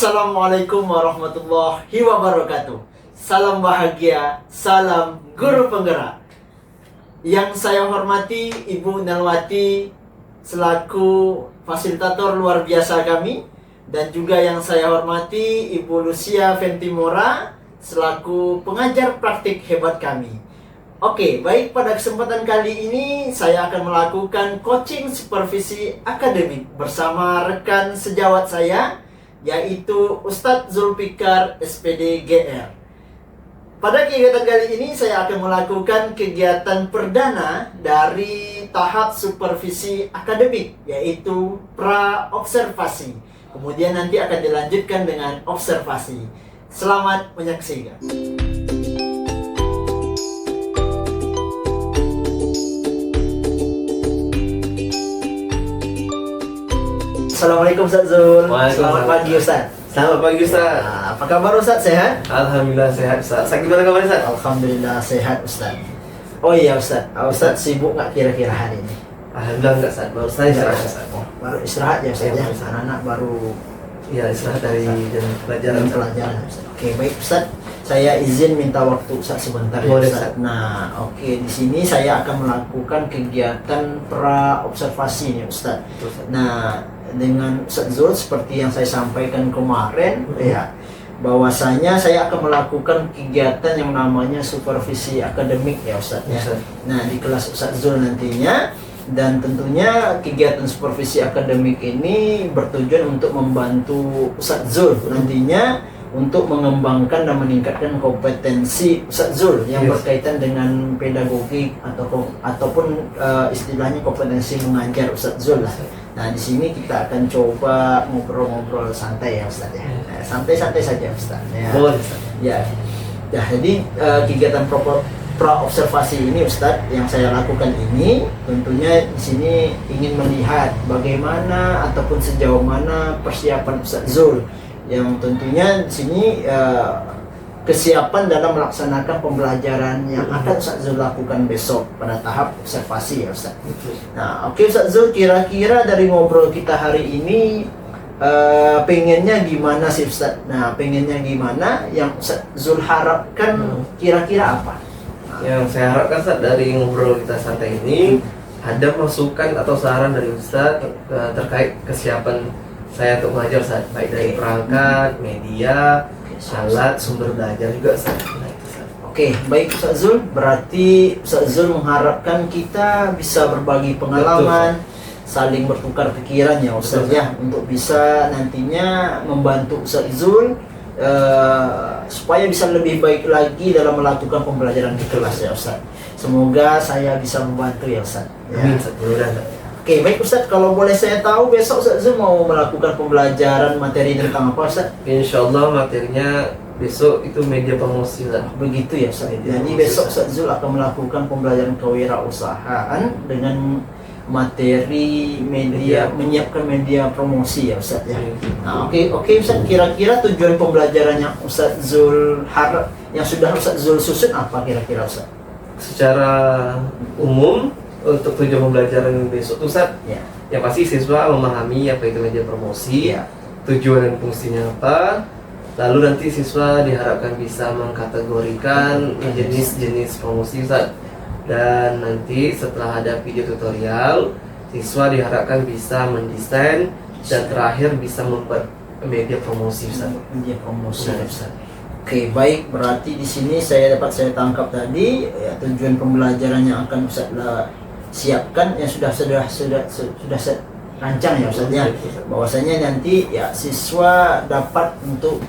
Assalamualaikum warahmatullahi wabarakatuh. Salam bahagia, salam guru penggerak. Yang saya hormati Ibu Nelwati selaku fasilitator luar biasa kami, dan juga yang saya hormati Ibu Lucia Ventimora selaku pengajar praktik hebat kami. Oke, baik, pada kesempatan kali ini saya akan melakukan coaching supervisi akademik bersama rekan sejawat saya, yaitu Ustadz Zulfikar SPD GR. Pada kegiatan kali ini saya akan melakukan kegiatan perdana dari tahap supervisi akademik, yaitu pra-observasi. Kemudian nanti akan dilanjutkan dengan observasi. Selamat menyaksikan. Assalamualaikum Ustaz Zul. Selamat pagi Ustaz. Selamat pagi Ustaz. Apa kabar Ustaz, sehat? Alhamdulillah sehat Ustaz. Gimana kabarnya Ustaz? Alhamdulillah sehat Ustaz. Oh iya Ustaz, Ustaz sibuk nggak kira-kira hari ini? Alhamdulillah enggak Ustaz. Baru saya istirahat Ustaz. Baru istirahat ya Ustaz ya? Ustaz. Anak-anak baru Istirahat dari jam pelajaran. Ustaz. Oke, baik Ustaz. Saya izin minta waktu Ustaz sebentar ya Boleh, Ustaz. Ustaz. Nah, oke, di sini saya akan melakukan kegiatan pra-observasi nih Ustaz. Betul, Ustaz. Nah, dengan Ustaz Zul seperti yang saya sampaikan kemarin ya, bahwasanya saya akan melakukan kegiatan yang namanya supervisi akademik ya Ustaz ya. Ustaz. Nah, di kelas Ustaz Zul nantinya, dan tentunya kegiatan supervisi akademik ini bertujuan untuk membantu Ustaz Zul nantinya untuk mengembangkan dan meningkatkan kompetensi Ustaz Zul yang berkaitan dengan pedagogik ataupun istilahnya kompetensi mengajar Ustaz Zul lah. Nah, di sini kita akan coba ngobrol-ngobrol santai ya Ustaz ya. Nah, santai-santai saja Ustaz ya. Boleh Ustaz. Ya. Ya, jadi kegiatan pra-observasi ini Ustaz yang saya lakukan ini tentunya di sini ingin melihat bagaimana ataupun sejauh mana persiapan Ustaz Zul, yang tentunya di sini kesiapan dalam melaksanakan pembelajaran yang akan Ustaz Zul lakukan besok pada tahap observasi ya Ustaz. Nah, oke Ustaz Zul, kira-kira dari ngobrol kita hari ini pengennya gimana sih Ustaz? Nah, pengennya gimana, yang Ustaz Zul harapkan kira-kira apa? Yang saya harapkan Ustaz dari ngobrol kita santai ini ada masukan atau saran dari Ustaz terkait kesiapan saya untuk mengajar Ustaz, baik dari perangkat, media, alat, sumber belajar juga Ustaz. Oke, baik Ustaz Zul, berarti Ustaz Zul mengharapkan kita bisa berbagi pengalaman, saling bertukar pikiran ya Ustaz ya, untuk bisa nantinya membantu Ustaz Zul supaya bisa lebih baik lagi dalam melakukan pembelajaran di kelas ya Ustaz. Semoga saya bisa membantu ya Ustaz. Amin Ustaz. Oke, baik Ustaz, kalau boleh saya tahu besok Ustaz Zul mau melakukan pembelajaran materi tentang apa Ustaz? Insyaallah materinya besok itu media promosi Ustaz. Begitu ya Ustaz. Jadi besok Ustaz Zul akan melakukan pembelajaran kewirausahaan dengan materi media, menyiapkan media promosi ya Ustaz ya. Nah, oke Ustaz, kira-kira tujuan pembelajaran yang Ustaz Zul harap, yang sudah Ustaz Zul susun apa kira-kira Ustaz? Secara umum untuk tujuan pembelajaran besok Ustaz, yang pasti siswa memahami apa itu media promosi, tujuan dan fungsinya apa. Lalu nanti siswa diharapkan bisa mengkategorikan jenis-jenis promosi Ustaz. Dan nanti setelah ada video tutorial, siswa diharapkan bisa mendesain dan terakhir bisa membuat media promosi Ustaz. Media promosi Ustaz. Oke, baik, berarti di sini saya tangkap tadi ya, tujuan pembelajaran yang akan Ustaz siapkan yang sudah rancang ya Ustaz ya, bahwasanya nanti ya siswa dapat untuk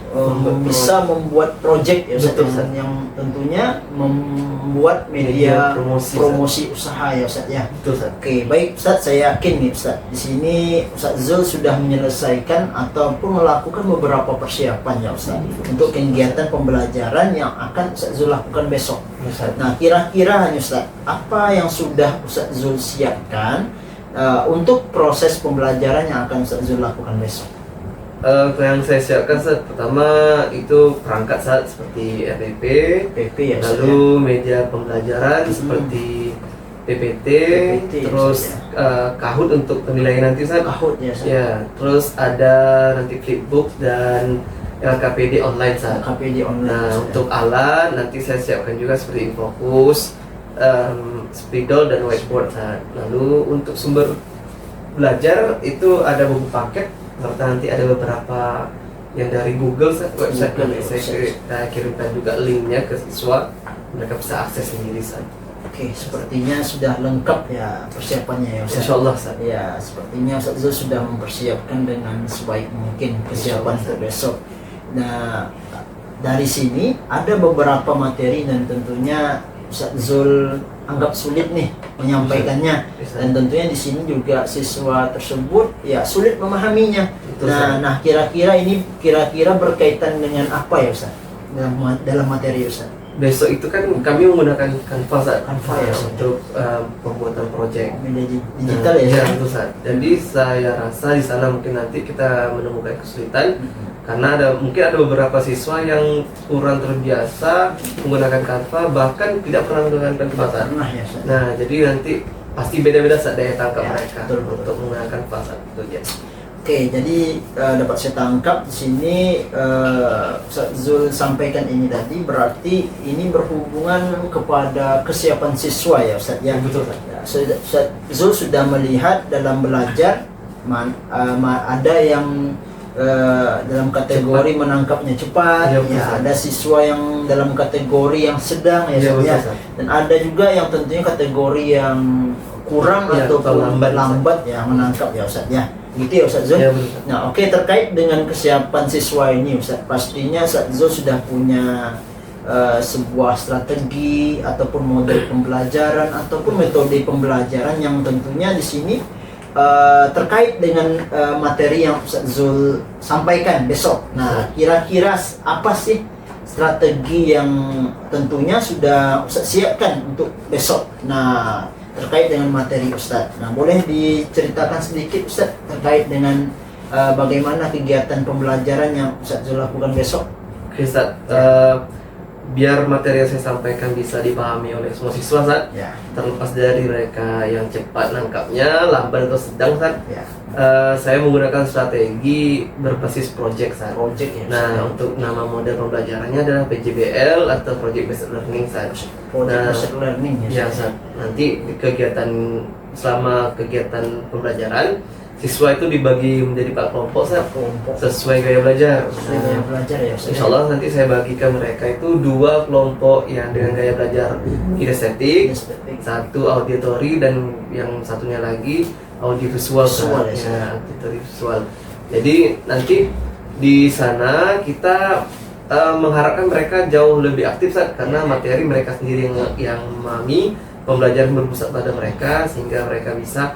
bisa membuat project ya Ustaz, yang tentunya membuat media promosi usaha ya Ustaz ya. Oke, baik Ustaz, saya yakin nih Ustaz, di sini Ustaz Zul sudah menyelesaikan ataupun melakukan beberapa persiapan ya Ustaz untuk kegiatan pembelajaran yang akan Ustaz Zul lakukan besok. Nah, kira-kira Ustaz, apa yang sudah Ustaz Zul siapkan untuk proses pembelajaran yang akan Ustaz Zul lakukan besok? Yang saya siapkan Ustaz, pertama itu perangkat Ustaz seperti RPP, ya, lalu media pembelajaran seperti PPT, PPT, terus Kahoot untuk penilaian nanti Ustaz. Kahoot ya, Ustaz. Ya, terus ada nanti flipbook dan LKPD online Ustaz. KPD online. Nah, Ustaz. untuk alat nanti saya siapkan juga seperti Infocus, spidol dan whiteboard Ustaz. Lalu untuk sumber belajar itu ada buku paket serta nanti ada beberapa yang dari Google website Google, nanti saya kirimkan juga linknya ke siswa, mereka bisa akses sendiri Ustaz. Oke, sepertinya sudah lengkap ya persiapannya ya Ustaz. Insyaallah Ustaz. Ya, sepertinya Ustaz Zul sudah mempersiapkan dengan sebaik mungkin kesiapan untuk besok. Nah, dari sini ada beberapa materi dan tentunya Ustaz Zul anggap sulit nih menyampaikannya. Bisa. Dan tentunya di sini juga siswa tersebut ya sulit memahaminya. Betul, Ustaz. Nah, kira-kira berkaitan dengan apa ya Ustaz? Dalam materi Ustaz. Besok itu kan kami menggunakan Canva Ustaz. Canva ya, Ustaz. Untuk pembuatan proyek. Media digital ya. Iya, Ustaz? betul Ustaz. Jadi saya rasa di sana mungkin nanti kita menemukan kesulitan karena mungkin ada beberapa siswa yang kurang terbiasa menggunakan Canva, bahkan tidak pernah menggunakan Canva Ustaz. Pernah ya Ustaz. Nah, jadi nanti pasti beda-beda Ustaz daya tangkap Ya, mereka betul, betul. untuk menggunakan Canva Ustaz. Betul ya. Oke, jadi dapat saya tangkap di sini Ustaz Zul sampaikan ini tadi berarti ini berhubungan kepada kesiapan siswa ya Ustaz ya. Betul Ustaz. Ya, Ustaz Zul sudah melihat dalam belajar ada yang dalam kategori menangkapnya cepat, Ya, betul, ya, Ustaz. ada siswa yang dalam kategori yang sedang ya Ya, Ustaz betul, ya. Ustaz. Dan ada juga yang tentunya kategori yang kurang Ya, ataupun lambat, Ustaz. lambat ya menangkap ya Ustaz ya. Gitu ya Ustaz Zul. Ya, betul, Ustaz. Nah, oke, terkait dengan kesiapan siswa ini Ustaz, pastinya Ustaz Zul sudah punya sebuah strategi ataupun model pembelajaran ataupun metode pembelajaran yang tentunya di sini terkait dengan materi yang Ustaz Zul sampaikan besok. Nah, kira-kira apa sih strategi yang tentunya sudah Ustaz siapkan untuk besok? Nah, terkait dengan materi Ustaz. Nah, boleh diceritakan sedikit Ustaz terkait dengan bagaimana kegiatan pembelajaran yang Ustaz Zul lakukan besok? Oke Ustaz. Biar materi yang saya sampaikan bisa dipahami oleh semua siswa Ustaz, Ya. terlepas dari mereka yang cepat nangkapnya, lambat atau sedang Ustaz, Ya. saya menggunakan strategi berbasis project Ustaz. Project ya. Nah, untuk nama model pembelajarannya adalah PJBL atau Project Based Learning Ustaz. Project Nah, based learning ya. Ya Ustaz. Nanti di selama kegiatan pembelajaran, siswa itu dibagi menjadi 4 kelompok Ustaz, Kelompok sesuai gaya belajar. sesuai dengan belajar ya Ustaz. Insya Allah nanti saya bagikan mereka itu 2 kelompok yang dengan gaya belajar kinestetik, Estetik. 1 auditory dan yang satunya lagi audiovisual. Visual, ya, Ya, auditory visual. Jadi nanti di sana kita mengharapkan mereka jauh lebih aktif Ustaz, karena materi mereka sendiri yang memahami, pembelajaran berpusat pada mereka sehingga mereka bisa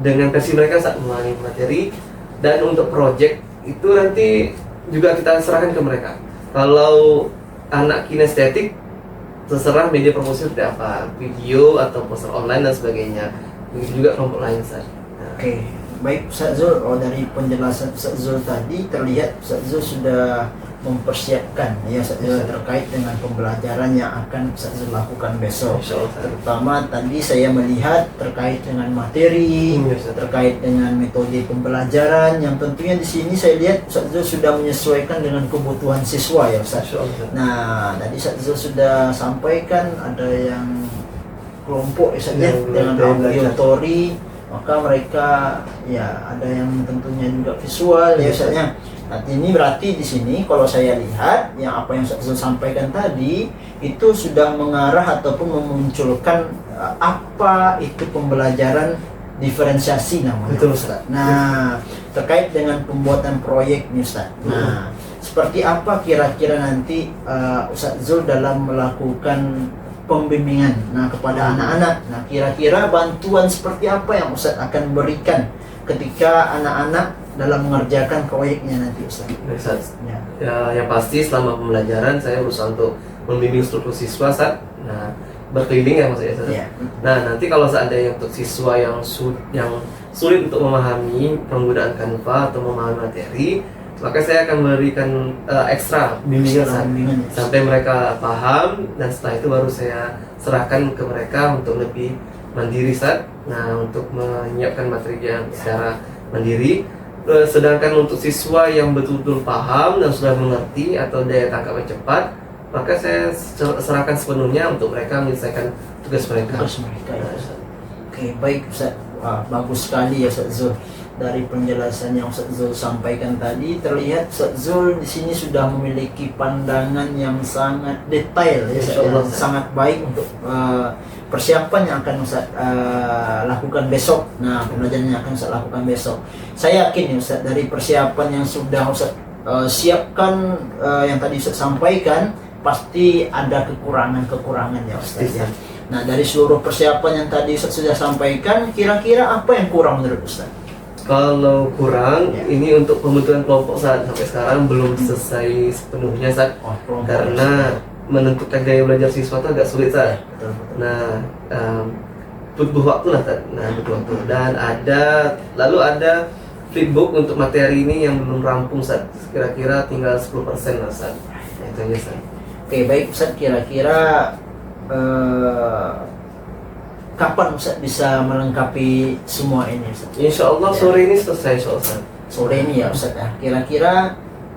dengan versi mereka saat memahami materi. Dan untuk project itu nanti juga kita serahkan ke mereka. Kalau anak kinestetik terserah media promosi seperti apa, video atau poster online dan sebagainya. Begitu juga kelompok lain Ustaz. Nah, Oke, baik Ustaz Zul. Dari penjelasan Ustaz Zul tadi terlihat Ustaz Zul sudah mempersiapkan ya Ustaz Zul terkait dengan pembelajaran yang akan Ustaz Zul lakukan besok. Insya Allah, Ustaz. Terutama tadi saya melihat terkait dengan materi, Iya, Ustaz. terkait dengan metode pembelajaran yang tentunya di sini saya lihat Ustaz Zul sudah menyesuaikan dengan kebutuhan siswa ya Ustaz. Insya Allah, Ustaz. Nah, tadi Ustaz Zul sudah sampaikan ada yang kelompok ya Ustaz ya, Yang dengan belajar. auditory, maka mereka ya ada yang tentunya juga visual ya Ustaz ya. Nah, ini berarti di sini kalau saya lihat yang apa yang Ustaz Zul sampaikan tadi itu sudah mengarah ataupun memunculkan apa itu pembelajaran diferensiasi namanya. Betul, Ustaz. Nah, terkait dengan pembuatan proyek nih Ustaz. Nah, seperti apa kira-kira nanti Ustaz Zul dalam melakukan pembimbingan kepada anak-anak. Nah, kira-kira bantuan seperti apa yang Ustaz akan berikan ketika anak-anak dalam mengerjakan proyeknya nanti Ustaz? Ustaz. Ya. Ya, yang pasti selama pembelajaran saya berusaha untuk membimbing seluruh siswa Ustaz. Nah, berkeliling ya maksudnya Ustaz. Ya. Nah, nanti kalau seandainya untuk siswa yang sulit untuk memahami penggunaan Canva atau memahami materi, maka saya akan memberikan ekstra bimbingan Ustaz, Bimbingan, ya. sampai mereka paham, dan setelah itu baru saya serahkan ke mereka untuk lebih mandiri Ustaz. Nah, untuk menyiapkan materi yang secara mandiri. Sedangkan untuk siswa yang betul-betul paham dan sudah mengerti atau daya tangkapnya cepat, maka saya serahkan sepenuhnya untuk mereka menyelesaikan tugas mereka. Tugas mereka, ya Ustaz. Oke, baik Ustaz. Wah, bagus sekali ya Ustaz Zul. Dari penjelasan yang Ustaz Zul sampaikan tadi, terlihat Ustaz Zul di sini sudah memiliki pandangan yang sangat detail ya, Ustaz, Insyaallah, yang sangat baik untuk persiapan yang akan Ustaz lakukan besok. Nah, pembelajaran yang akan Ustaz lakukan besok. Saya yakin ya Ustaz, dari persiapan yang sudah Ustaz siapkan, yang tadi Ustaz sampaikan, pasti ada kekurangan-kekurangan ya Ustaz ya. Nah, dari seluruh persiapan yang tadi Ustaz sudah sampaikan, kira-kira apa yang kurang menurut Ustaz? Kalau kurang, Ya. ini untuk pembentukan kelompok Ustaz, sampai sekarang belum selesai sepenuhnya Ustaz. Oh, kelompok. Karena menentukan gaya belajar siswa itu agak sulit Ustaz. Betul, betul. Nah, butuh waktu lah Ustaz. Nah, butuh waktu. Dan lalu ada flipbook untuk materi ini yang belum rampung Ustaz. Kira-kira tinggal 10% lah Ustaz. Nah, itu aja Ustaz. Oke, baik Ustaz, kira-kira kapan Ustaz bisa melengkapi semua ini Ustaz? Insya Allah Ya. sore ini selesai insya Allah Ustaz. Sore ini ya Ustaz ya. Kira-kira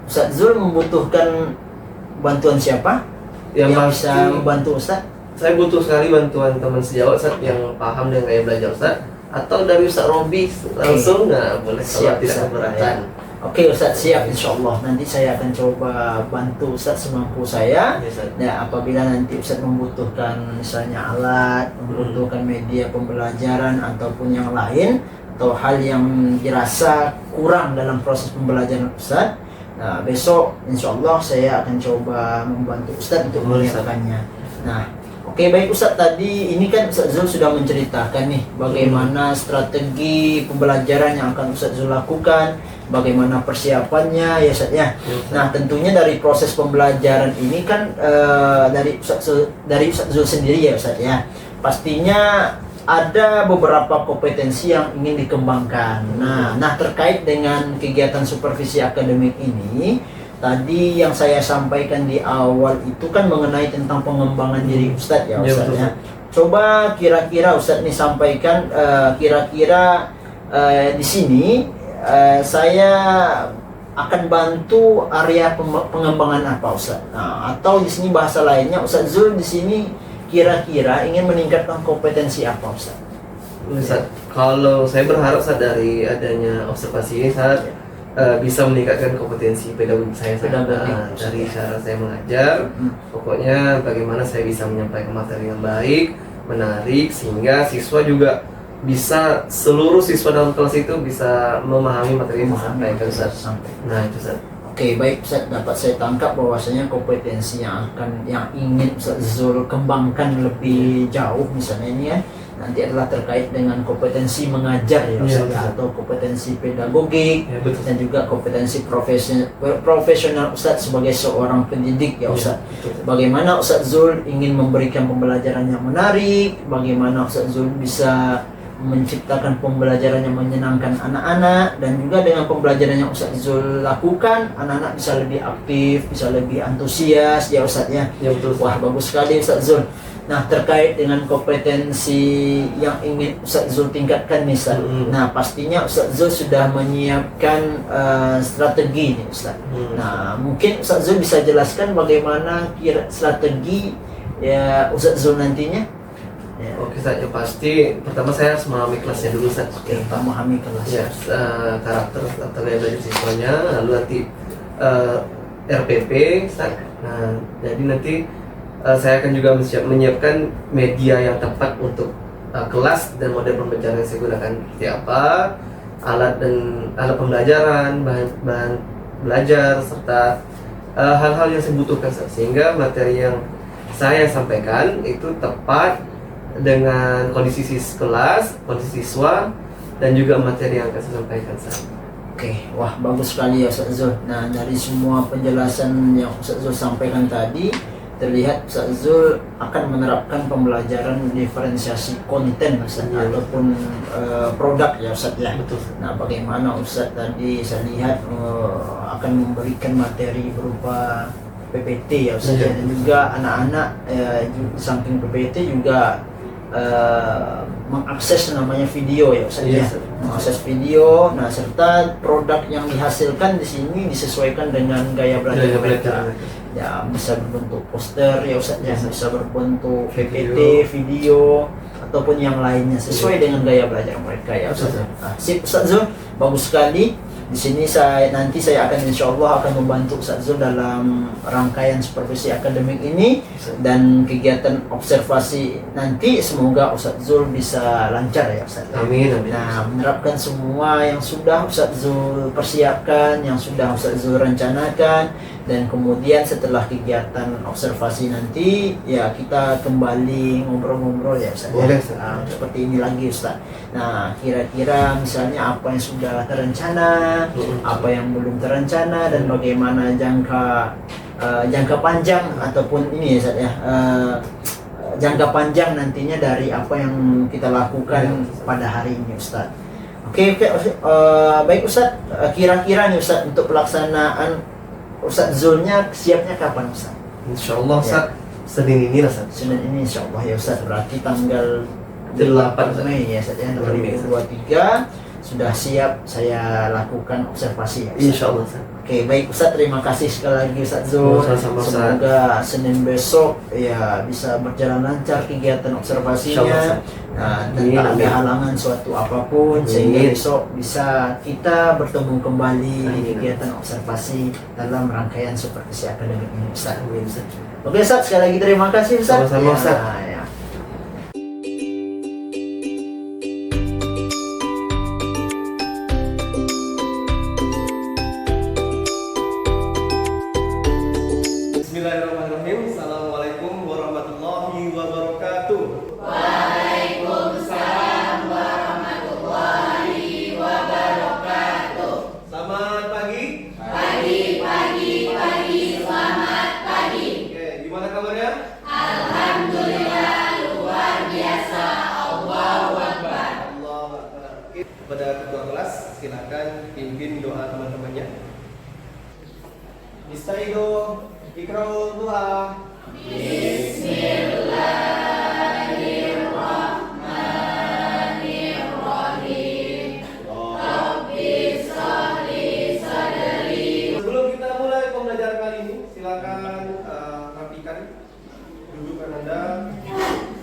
Ustaz Zul membutuhkan bantuan siapa yang Yang bisa pasti- membantu Ustaz? Saya butuh sekali bantuan teman sejawat Ustaz yang paham dengan gaya belajar Ustaz, atau dari Ustaz Robi langsung. Nah, boleh kalau tidak Ustaz. keberatan. Oke Ustaz, siap insyaallah. Nanti saya akan coba bantu Ustaz semampu saya. Ya, Ustaz. Ya, apabila nanti Ustaz membutuhkan misalnya alat, membutuhkan media pembelajaran ataupun yang lain, atau hal yang dirasa kurang dalam proses pembelajaran Ustaz, nah, besok insyaallah saya akan coba membantu Ustaz untuk Boleh, Ustaz. menyiapkannya. Nah, oke, baik Ustaz, tadi ini kan Ustaz Zul sudah menceritakan nih bagaimana strategi pembelajaran yang akan Ustaz Zul lakukan, bagaimana persiapannya ya Ustaz ya. Nah, tentunya dari proses pembelajaran ini kan dari Ustaz Zul sendiri ya Ustaz ya. Pastinya ada beberapa kompetensi yang ingin dikembangkan. Nah, terkait dengan kegiatan supervisi akademik ini, tadi yang saya sampaikan di awal itu kan mengenai tentang pengembangan diri Ustadz ya Ya, Ustadz betul. ya. Coba kira-kira Ustadz nih sampaikan kira-kira di sini saya akan bantu area pengembangan apa Ustadz? Nah, atau di sini bahasa lainnya Ustadz Zul di sini kira-kira ingin meningkatkan kompetensi apa Ustadz? Ustaz, kalau saya berharap Ustaz dari adanya observasi ini Ustaz bisa meningkatkan kompetensi pedagogik saya Ustaz. Pedagogik. Dari cara saya mengajar, pokoknya bagaimana saya bisa menyampaikan materi yang baik, menarik, sehingga siswa juga bisa, seluruh siswa dalam kelas itu bisa memahami materi yang disampaikan Ustaz. Nah, itu Ustaz. Oke, baik Ustaz, dapat saya tangkap bahwasanya kompetensi yang ingin Ustaz Zul kembangkan lebih jauh misalnya ini ya, nanti adalah terkait dengan kompetensi mengajar ya Ustaz, betul. atau kompetensi pedagogik, Ya, betul. dan juga kompetensi profesional Ustaz sebagai seorang pendidik ya Ustaz. betul. Bagaimana Ustaz Zul ingin memberikan pembelajaran yang menarik, bagaimana Ustaz Zul bisa menciptakan pembelajaran yang menyenangkan anak-anak, dan juga dengan pembelajaran yang Ustaz Zul lakukan, anak-anak bisa lebih aktif, bisa lebih antusias ya Ustaz ya. Ya, betul. Wah, bagus sekali Ustaz Zul. Nah, terkait dengan kompetensi yang ingin Ustaz Zul tingkatkan nih Ustaz. Nah, pastinya Ustaz Zul sudah menyiapkan strategi nih Ustaz. Nah, mungkin Ustaz Zul bisa jelaskan bagaimana strategi ya Ustaz Zul nantinya? Ya. Oke Ustaz, yang pasti pertama saya harus memahami kelasnya dulu Ustaz. Oke, memahami kelas. Ya, karakter atau gaya belajar siswanya, lalu nanti RPP Ustaz. Nah, jadi nanti saya akan juga menyiapkan media yang tepat untuk kelas dan model pembelajaran yang saya gunakan seperti apa, alat pembelajaran, bahan belajar, serta hal-hal yang saya butuhkan Ustaz. Sehingga materi yang saya sampaikan itu tepat dengan kondisi kelas, kondisi siswa, dan juga materi yang akan saya sampaikan Ustaz. Oke, wah bagus sekali ya Ustaz Zul. Nah, dari semua penjelasan yang Ustaz Zul sampaikan tadi, terlihat Ustaz Zul akan menerapkan pembelajaran diferensiasi konten Ustaz, Ya. ataupun produk ya Ustaz ya. Betul. Nah, bagaimana Ustaz tadi saya lihat akan memberikan materi berupa PPT ya Ustaz ya. Dan juga anak-anak di samping PPT juga mengakses namanya video ya Ustaz ya. Mengakses video, nah serta produk yang dihasilkan di sini disesuaikan dengan gaya belajar mereka. Ya bisa berbentuk poster ya Ustaz ya, bisa berbentuk PPT, video ataupun yang lainnya sesuai dengan gaya belajar mereka ya Ustaz. Nah, sip Ustaz Zul, bagus sekali. Di sini nanti saya akan insya Allah akan membantu Ustaz Zul dalam rangkaian supervisi akademik ini dan kegiatan observasi nanti semoga Ustaz Zul bisa lancar ya Ustaz. Amin, amin. Nah, menerapkan semua yang sudah Ustaz Zul persiapkan, yang sudah Ustaz Zul rencanakan, dan kemudian setelah kegiatan observasi nanti ya kita kembali ngobrol-ngobrol ya Ustaz. Boleh, Ya. Nah, seperti ini lagi Ustaz. Nah, kira-kira misalnya apa yang sudah terencana, apa yang belum terencana, dan bagaimana jangka panjang ataupun ini ya Ustaz ya, jangka panjang nantinya dari apa yang kita lakukan pada hari ini Ustaz. Oke, baik Ustaz, kira-kira nih Ustaz untuk pelaksanaan Ustaz Zulnya siapnya kapan Ustaz? Insyaallah Ustaz, Senin ini lah Ustaz. Senin ini insyaallah ya Ustaz, berarti tanggal 8 Mei ya Ustaz ya, 2023 sudah siap saya lakukan observasi ya Ustaz. Insyaallah Ustaz. Oke, baik Ustaz, terima kasih sekali lagi Ustaz Zul. Sama-sama, Ustaz. Semoga Senin besok ya bisa berjalan lancar kegiatan observasinya. Insyaallah, Nah, Amin, tanpa ada amin. halangan suatu apapun, sehingga Amin. besok bisa kita bertemu kembali di Amin. kegiatan observasi dalam rangkaian supervisi akademik ini Ustaz. Amin Ustaz. Oke Ustaz, sekali lagi terima kasih Ustaz. Sama-sama, Ustaz. Ya. Bismillahirrahmanirrahim. Assalamualaikum warahmatullahi wabarakatuh. Selamat pagi. Oke, gimana kabarnya? Allahu Akbar. Oke, pada ketua kelas silakan pimpin doa teman-temannya. Istaido ikra'ul duha. Sebelum kita mulai pembelajaran kali ini, silakan rapikan dudukan Anda,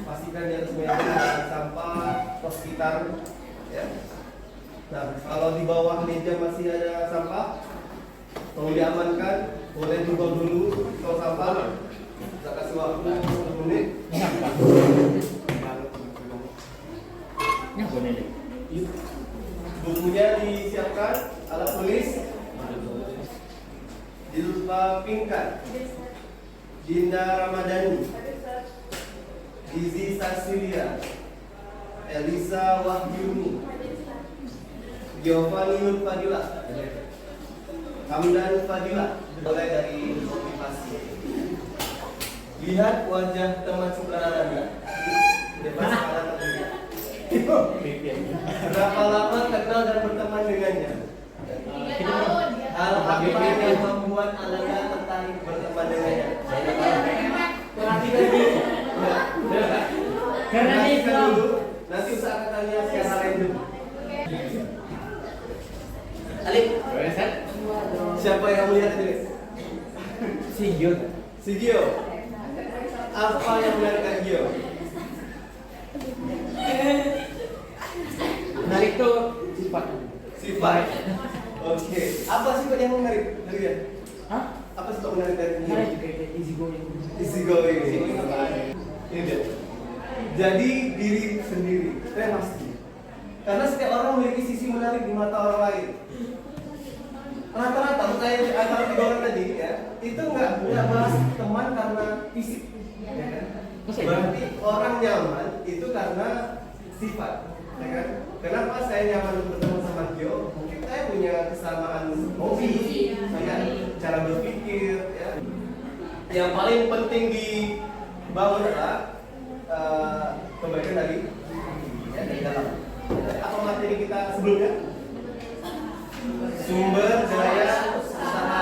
pastikan di atas meja ada sampah, tos sekitar, ya. Nah, kalau di bawah meja masih ada sampah, tolong diamankan, boleh dibuang dulu tong sampah. Kita kasih waktu 10 menit. Bukunya disiapkan, alat tulis Dilpa Pinkan, Dinda Ramadhani, Gizi Sasilia, Elisa Wahyuni, Giovanni Nur Fadila, Hamdan Fadila. Mulai dari motivasi. Lihat wajah teman sebenarnya Anda. Bebas kata terlihat. Berapa lama kenal dan berteman dengannya? 3 tahun. Hal apa yang membuat Anda tertarik berteman dengannya? Perhatikan dulu. Karena dia Perhatikan Islam. dulu. Nanti usahakan tanya secara random. Alif, siapa yang kamu lihat tadi? Si Gio. Apa yang menarik Gio? Menarik tuh sifat. Sifat. Oke. Apa sifat yang menarik dari dia? Hah? Apa sifat menarik dari dia? Menarik juga kayak easy going. Easy going. Ini dia. Jadi diri sendiri. Saya pasti. Karena setiap orang memiliki sisi menarik di mata orang lain. Rata-rata kayak antara 3 orang tadi ya, itu nggak bahas teman karena fisik. Ya kan? Berarti orang nyaman itu karena sifat. Ya kan? Kenapa saya nyaman untuk bertemu sama Gio? Mungkin saya punya kesamaan hobi, ya, cara berpikir. Ya. Yang paling penting dibangun adalah kebaikan dari dalam. Apa materi kita sebelumnya? Sumber daya usaha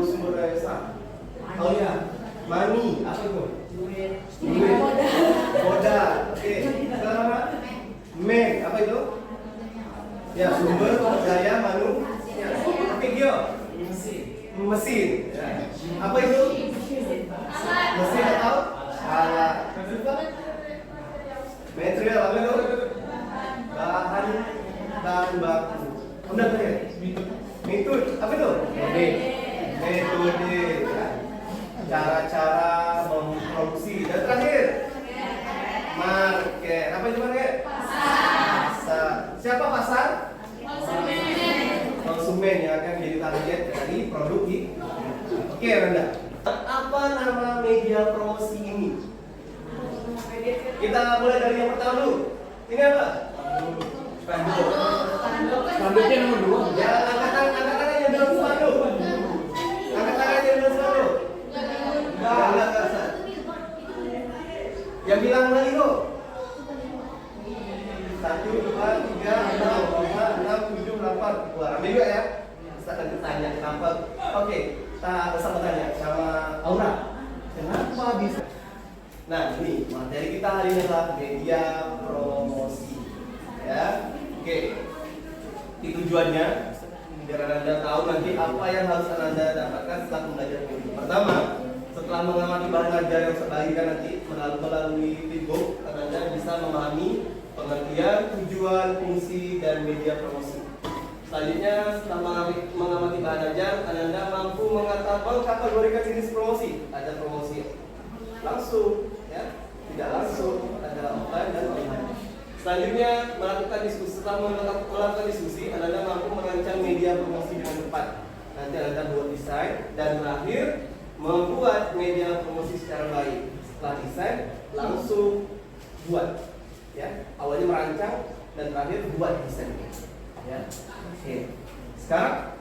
sumber daya besar. Oh ya, money, apa itu? Duit. Modal. Oke. Sekarang apa? Man, apa itu? Ya, sumber daya manusia. Oke, Gio. Mesin. Ya. Apa itu? Mesin atau alat. Material apa itu? Bahan baku. Udah tadi. Metode apa itu? Metode. Cara-cara memproduksi. Dan terakhir, market. Apa itu market? Pasar. Siapa pasar? Konsumen yang akan jadi target dari produk ini. Oke, Randa. Apa nama media promosi ini? Kita mulai dari yang pertama dulu. Ini apa? Spanduk. Spanduknya nomor 2. Ya, angkat tangan yang dalam spanduk. Angkat tangan yang dalam spanduk. Enggak kasar. Yang bilang lagi kok. 1, 2, 3, 4, 5, 6, 7, 8. Wah, ramai juga ya. Kita akan tanya kenapa. Oke, kita sama tanya sama Aura. Kenapa bisa? Nah, ini materi kita hari ini adalah media promosi. Ya, oke. Ini tujuannya biar Anda tahu nanti apa yang harus Anda dapatkan setelah belajar ini. Pertama, setelah mengamati bahan ajar yang saya bagikan nanti melalui feedback, Anda bisa memahami pengertian, tujuan, fungsi, dan media promosi. Selanjutnya, setelah mengamati bahan ajar, Anda mampu mengkategorikan jenis promosi. Ada promosi langsung, ya, tidak langsung, ada offline dan online. Selanjutnya, melakukan diskusi. Setelah melakukan diskusi, Anda mampu merancang media promosi dengan tepat. Nanti Anda buat desain, dan terakhir membuat media promosi secara baik. Setelah desain, langsung buat. Ya, awalnya merancang dan terakhir buat desain. Ya, oke. Sekarang,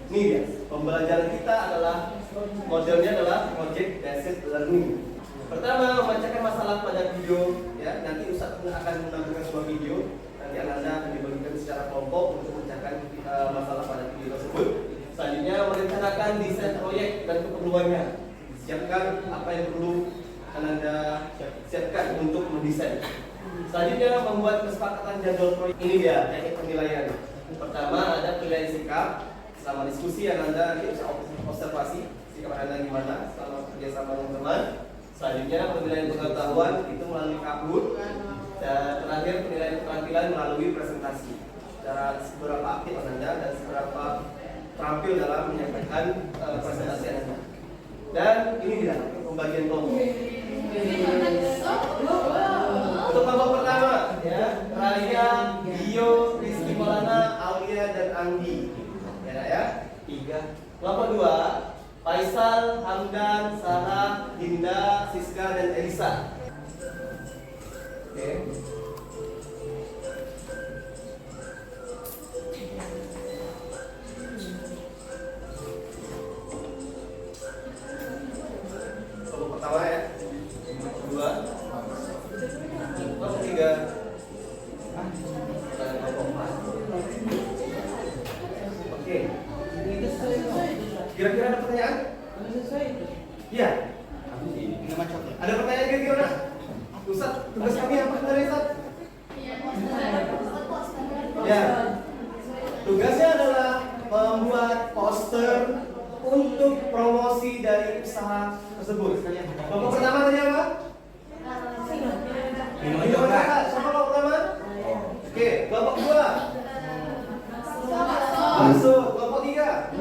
ini dia. Pembelajaran kita adalah modelnya adalah project based learning. Pertama, membacakan masalah pada video. Ya, nanti Ustaz akan menampilkan sebuah video. Nanti Anda akan dibagikan secara kelompok untuk memecahkan masalah pada video tersebut. Selanjutnya, merencanakan desain proyek dan keperluannya. Siapkan apa yang perlu Anda siapkan untuk mendesain. Selanjutnya, membuat kesepakatan jadwal proyek. Ini dia teknik penilaian. Pertama, ada penilaian sikap. Selama diskusi yang Anda nanti bisa observasi sikap Anda gimana selama kerjasama dengan teman. Selanjutnya, penilaian pengetahuan itu melalui kabut. Dan terakhir, penilaian keterampilan melalui presentasi. Secara seberapa aktif Anda dan seberapa terampil dalam menyampaikan presentasi Anda. Dan ini dia pembagian kelompok. Untuk kelompok pertama, ya, Raya, Gio, Rizky Maulana, Aulia, dan Andi. Ya, 3. Kelompok 2, Faisal, Hamdan, Sarah, Dinda, Siska, dan Elisa. Oke. Kelompok pertama ya. Kelompok 2. Kelompok 3. Dan kelompok 4. Oke. Kira-kira ada pertanyaan? Iya. Ada pertanyaan kira-kira? Ustaz, tugas kami apa sebenarnya, Ustaz? Ya. Tugasnya adalah membuat poster untuk promosi dari usaha tersebut. Kelompok pertama tadi apa? Siapa kelompok pertama? Oke, kelompok 2. Masuk. Kelompok 3.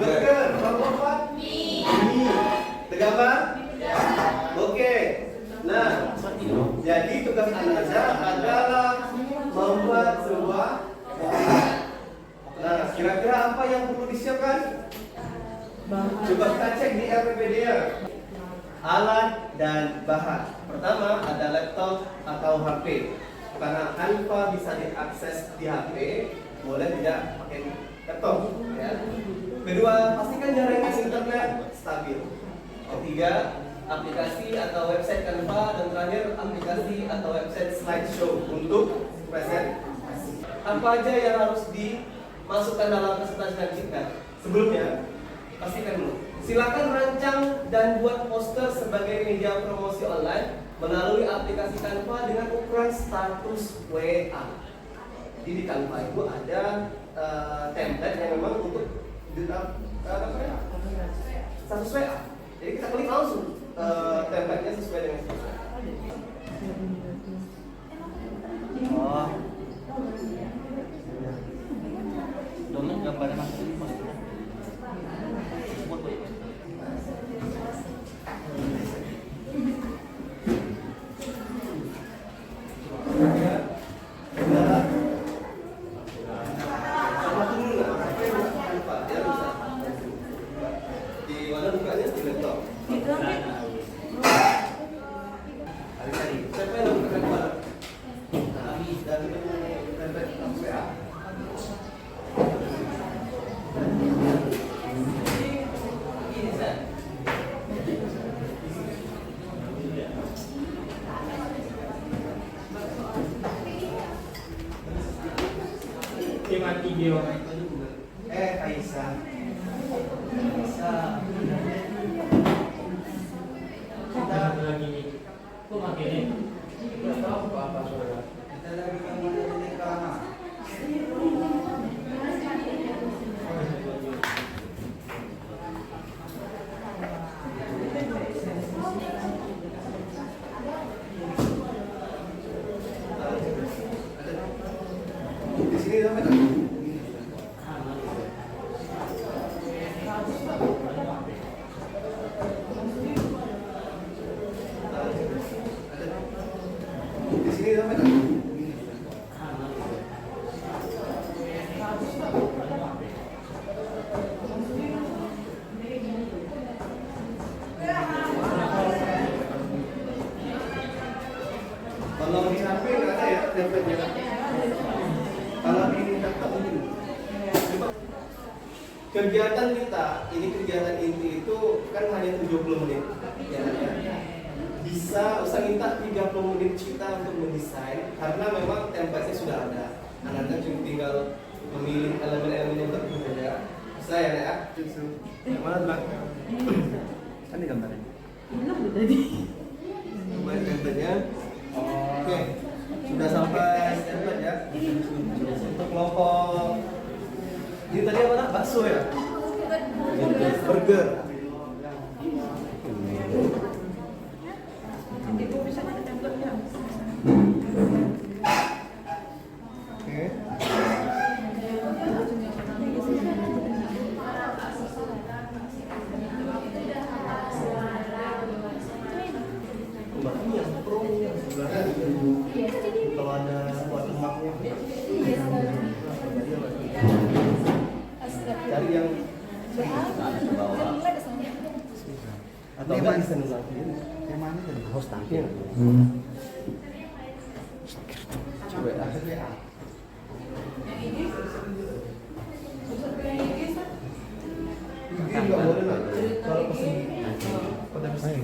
Burger. Kelompok 4. Mie. Tegapkan? Oke. Nah, jadi tugas Anda adalah membuat sebuah. Nah, kira-kira apa yang perlu disiapkan? Coba kita cek di RPPD-nya. Alat dan bahan. Pertama ada laptop atau HP. Karena tanpa bisa diakses di HP, boleh tidak pakai laptop. Ya. Kedua, pastikan jaringan internet stabil. Ketiga, aplikasi atau website Canva, dan terakhir aplikasi atau website slideshow untuk presentasi. Apa aja yang harus dimasukkan dalam presentasi kita? Sebelumnya, pastikan dulu. Silakan rancang dan buat poster sebagai media promosi online melalui aplikasi Canva dengan ukuran status WA. Jadi di Canva itu ada template yang memang untuk status WA. Jadi kita klik langsung template-nya sesuai dengan status WA. Oh. Domen gambarnya masuk ini mas. Di mana bukanya di laptop? Siapa yang buka Canva? Dan template WA. Mati dia. Kaisa. Kita lagi nih. Kok makin ini? Tidak tahu apa saudara. Kita lagi ngomongin nikah. Di sini sampai kan? Di sini sampai kan? Kalau di HP nggak ada ya template-nya. Kalau di laptop ini. Kegiatan kita, ini kegiatan inti itu kan hanya 70 menit. Ya. Bisa usah minta 30 menit kita untuk mendesain karena memang template-nya sudah ada. Anda cuma tinggal memilih elemen-elemen yang berbeda. Bisa ya, Nek? Yang mana Bang? Kan di gambarnya. Coba template-nya. Oke, sudah sampai template ya. Untuk kelompok ini tadi apa nak? Bakso ya? Burger. Oke. Ini yang pro yang sebenarnya kalau ada watermarknya cari yang atau enggak bisa nunjukin Yang mana tadi? host tampil coba WA ini nggak boleh lah kalau pesen pada pesen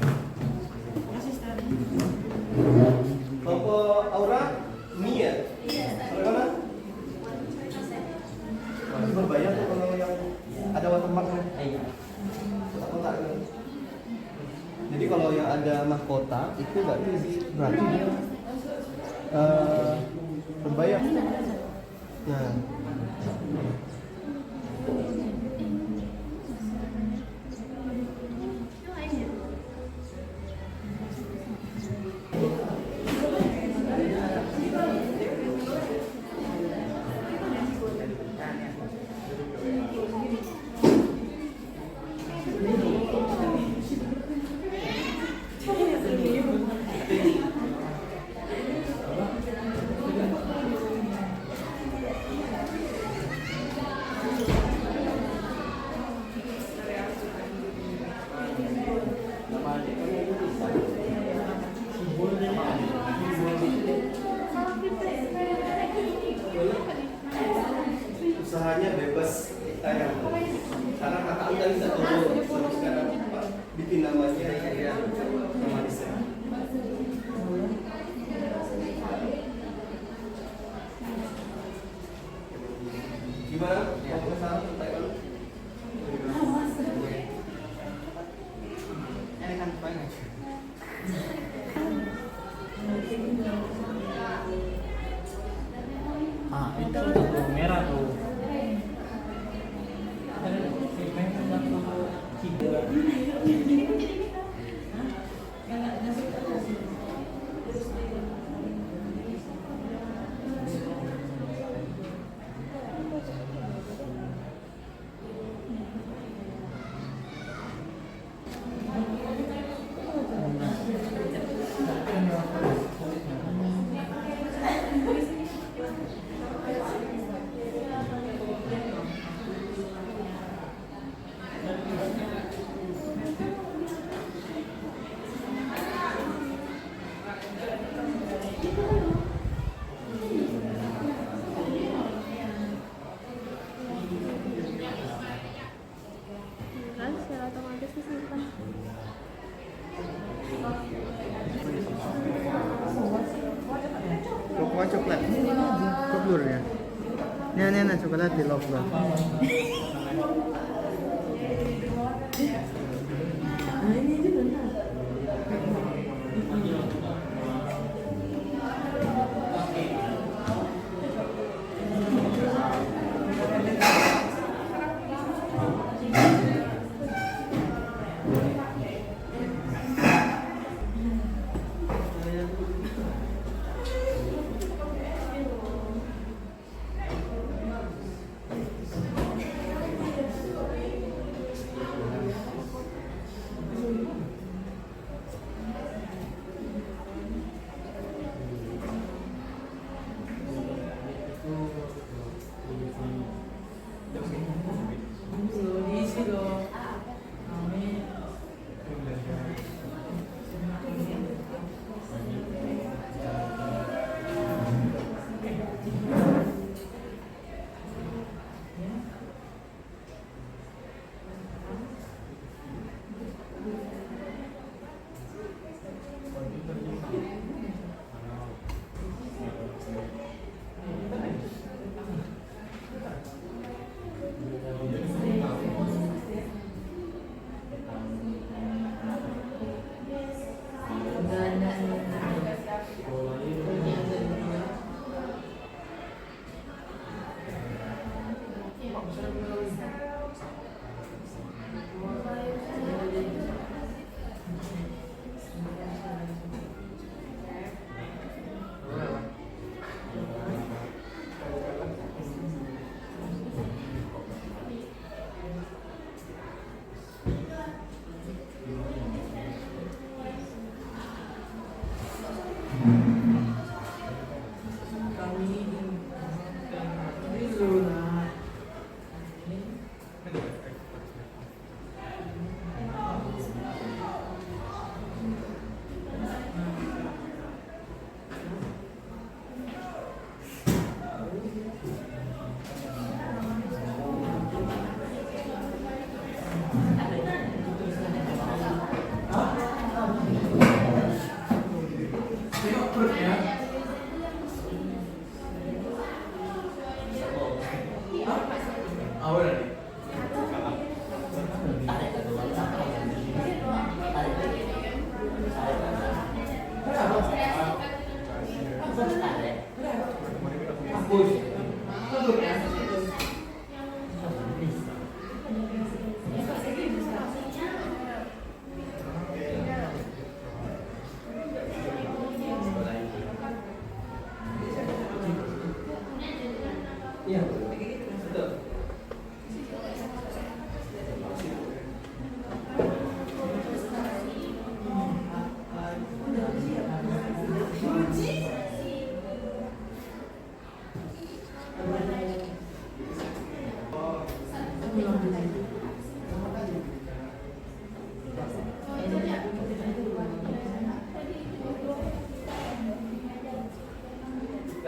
kelompok Aura Mia bagaimana? Masih berbayar tuh kalau yang ada watermarknya atau enggak ini? Jadi kalau yang ada mahkota itu berarti dia berbayar. Nah, Ini kan banyak. Ah, itu tuh merah tuh. Kan secara otomatis kesimpan. Coba coklat. Ini aja. Koblur ya. Ini coklat di love lah. Iya, betul.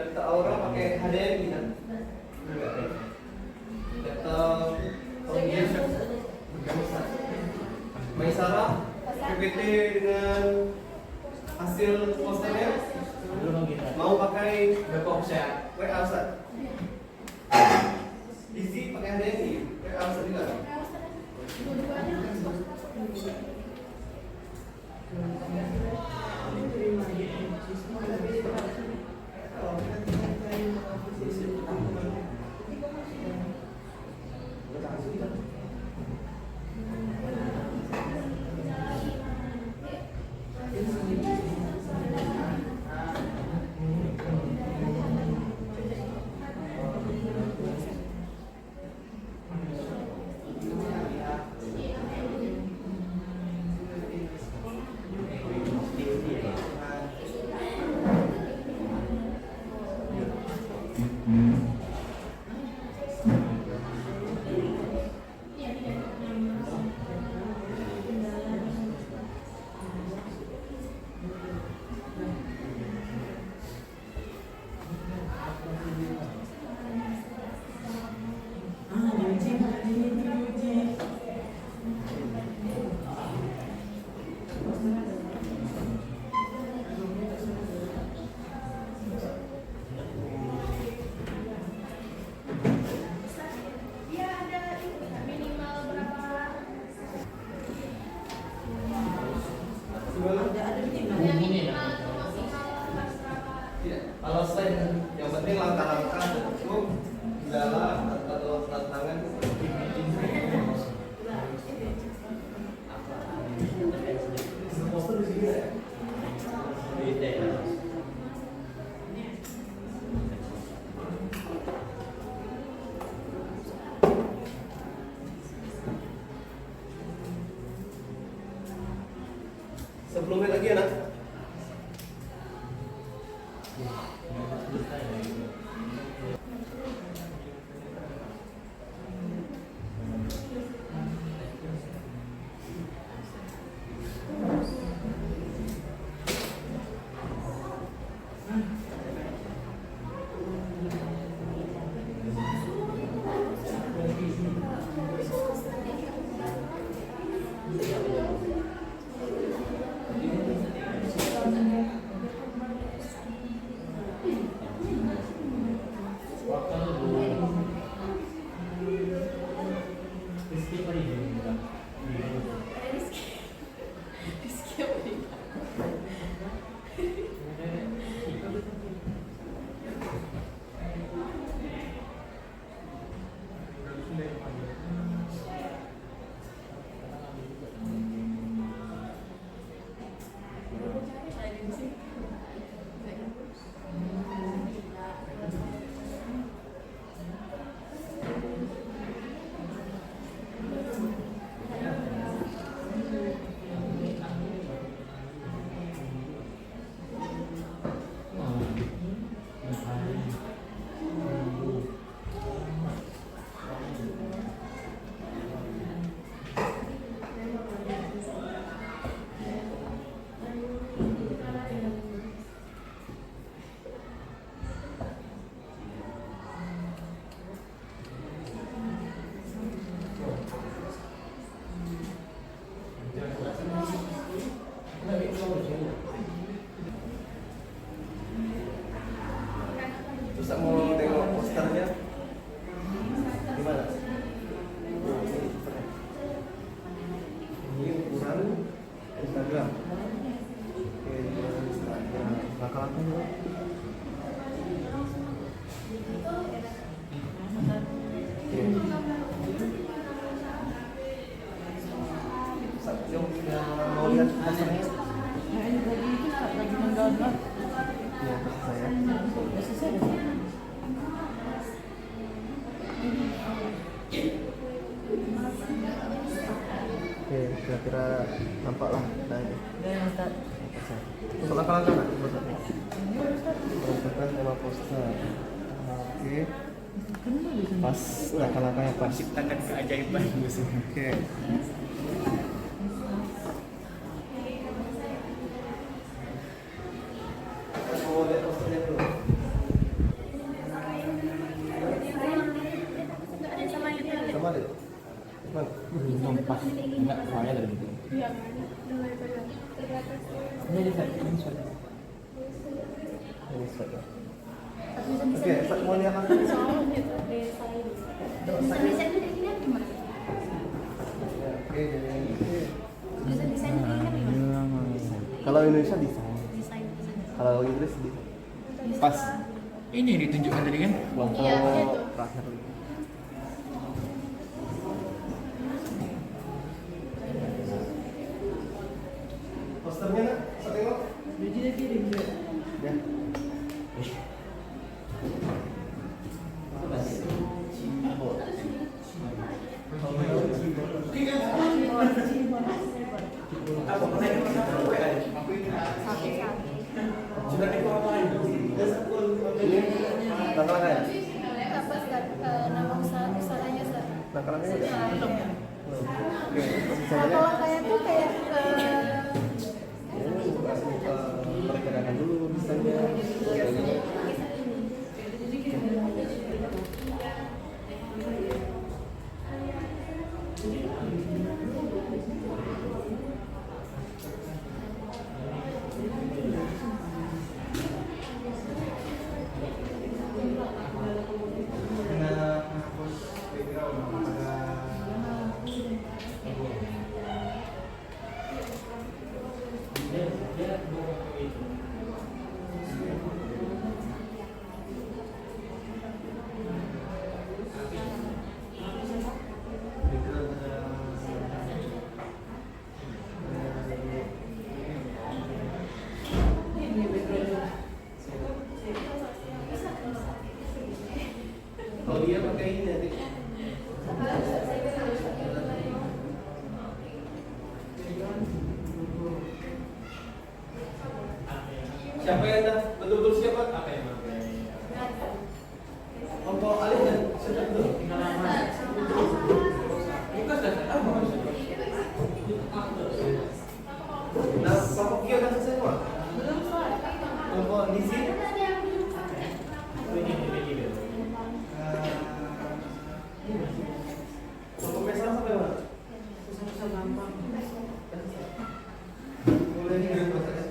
Data aura pakai HDMI kan? Data Maisara PPT dengan hasil posternya mau pakai Backup saya. WA Ustaz. Izzy pakai HDMI WA Ustaz juga. 10 menit lagi ya, Nak? Terus mau tengok posternya gimana? Ini ukuran Instagram. Oke, ukuran Instagram. Langkah-langkah juga. Yang mau lihat posternya? Nah ini tadi itu lagi mendownload. Ya, saya. Oke, kira-kira nampak lah. Nah, ini. Untuk langkah-langkah nggak? Perhatikan tema poster. Oke. Pas langkah-langkahnya pas. Ciptakan keajaiban. Oke. Mau lihat posternya dulu. Sama deh. Bang, Pas. Enggak, soalnya dari itu. Iya, mulai pegang. Terbatas. Ini sudah. ini sudah. Oke, mau lihat langkah. Oke, kalau Indonesia desain. Kalau Inggris di Pas. Ini yang ditunjukkan tadi kan? kelompok Iya, itu. terakhir. Posternya nak, saya tengok. Ya. Sudah dikuapain? Ini langkah-langkah ya? Apa Ustaz? Nama usahanya Ustaz? Langkah-langkahnya udah? Belum. Oke, Kalau misalnya langkahnya tuh kayak ini buka perencanaan dulu misalnya. Kalau dia pakai ini nanti. Siapa yang dah betul-betul siap Pak? Apa yang pakai? Kelompok alih dan sudah betul. Tinggal nama. Bukan sudah tahu Pak. Nah, kelompok Kio dah selesai semua? Belum soal. Kelompok Nizi? Begini. Kelompok Mesra sampai mana? Susah-susah gampang. Mulai dari mana?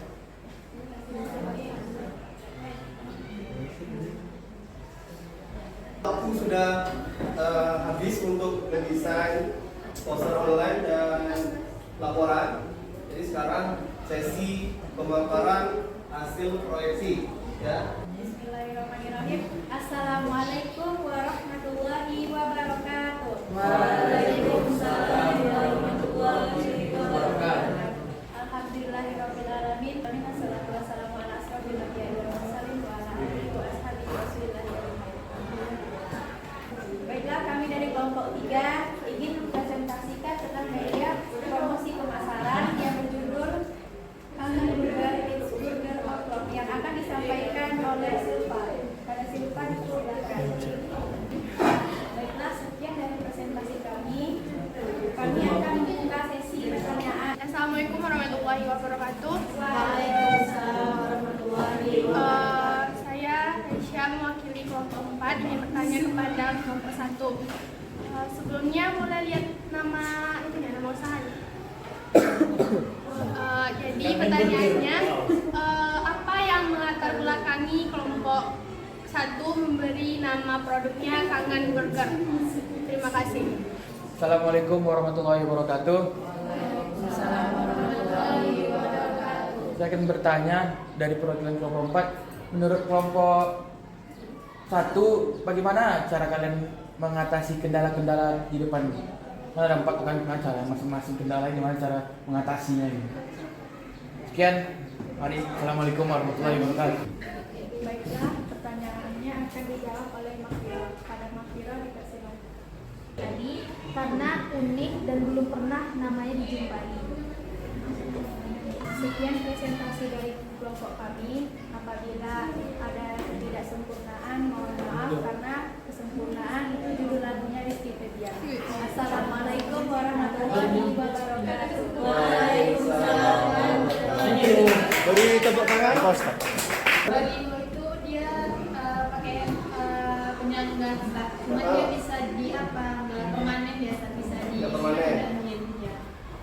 Waktu sudah habis untuk mendesain poster online dan laporan. Jadi sekarang sesi pemaparan hasil proyeksi, ya. Bismillahirrahmanirrahim. Assalamualaikum warahmatullahi wabarakatuh. Waalaikumsalam warahmatullahi wabarakatuh. Alhamdulillahirabbil alamin. Wassalatu wassalamu ala asrofil anbiya'i wal mursalin wa ala alihi wa ashabihi wasallam. Baiklah, kami dari kelompok 3 ingin mempresentasikan tentang media promosi pemasaran yang berjudul Kangen Burger It's Burger Outlook yang akan disampaikan oleh Silva. Pada Silva dipersilakan. Baiklah, sekian dari presentasi kami. Kami akan membuka sesi pertanyaan. Assalamualaikum warahmatullahi wabarakatuh. Waalaikumsalam warahmatullahi wabarakatuh. Saya Aisyah mewakili kelompok 4 ingin bertanya kepada kelompok 1. Sebelumnya boleh lihat nama nama usahanya. Jadi pertanyaannya apa yang melatar belakangi kelompok 1 memberi nama produknya Kangen Burger? Terima kasih. Assalamualaikum warahmatullahi wabarakatuh. Saya akan bertanya dari perwakilan kelompok 4. Menurut kelompok 1, bagaimana cara kalian mengatasi kendala-kendala di depan? Karena ada 4 bukan pengacara, masing-masing kendala ini gimana cara mengatasinya ini. Sekian, mari. Assalamualaikum warahmatullahi wabarakatuh. Baiklah, pertanyaannya akan dijawab oleh Makfira. Pada Makfira dipersilakan. Jadi, karena unik dan belum pernah namanya dijumpai. Sekian presentasi dari kelompok kami. Apabila ada ketidaksempurnaan, mohon maaf karena kesempurnaan itu judul lagunya Rizkypedia. Assalamualaikum warahmatullahi wabarakatuh. Waalaikumsalam. Beri tepuk tangan. Baliho itu dia pakai penyangga stak. Cuma dia bisa di apa? Nggak permanen biasa bisa di. Nggak permanen. Ya.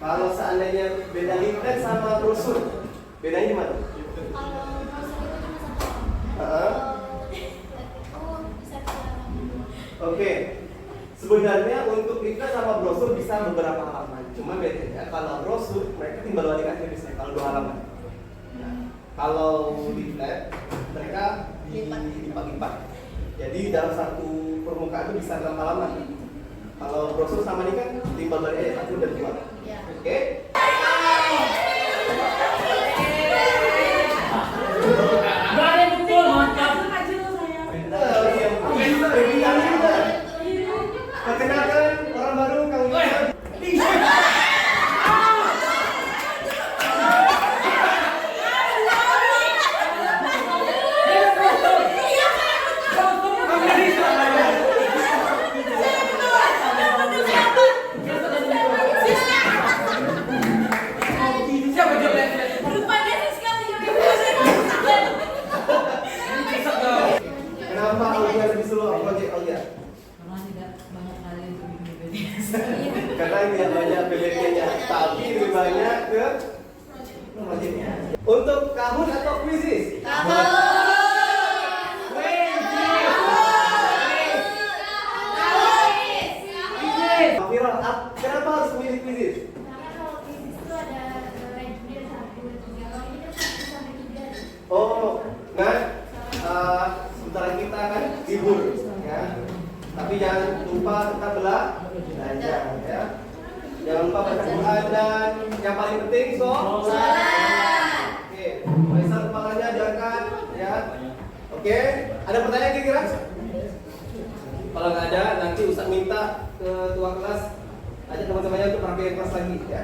Kalau seandainya beda leaflet sama brosur, bedanya di mana? Kalau browser itu cuma satu. Heeh. Oh, bisa dilarang. Oke. Sebenarnya untuk leaflet sama brosur bisa beberapa halaman. Cuma bedanya kalau brosur mereka timbal balik aja biasanya kalau 2 halaman. Nah, kalau leaflet mereka dilipat-lipat. Jadi dalam satu permukaan itu bisa 6 halaman. Kalau brosur sama ini kan timbal balik aja 1 dan 2. Ya. Oke? Nggak ada yang betul, mantap. Perkenalkan orang baru Kang Iwan. Kenapa Aulia lebih slow project Aulia? Karena tidak banyak kali untuk bikin BPJS. Karena tidak banyak PBT-nya, tapi lebih banyak ke proyeknya. Untuk kahun atau kuisis? Viral, kenapa harus memilih kuisis? Karena kalau krisis itu ada range dia 1, 2, 3. Kalau ini kan 1 sampai 3. Oh, nah, sementara kita kan libur, ya. Tapi jangan lupa tetap belajar, ya. Jangan lupa baca Quran dan yang paling penting sholat. Oke, Faisal kepalanya diangkat, ya. Oke, ada pertanyaan kira-kira? Kalau nggak ada, nanti Ustaz minta ke ketua kelas aja teman-temannya untuk praktek kelas lagi, ya.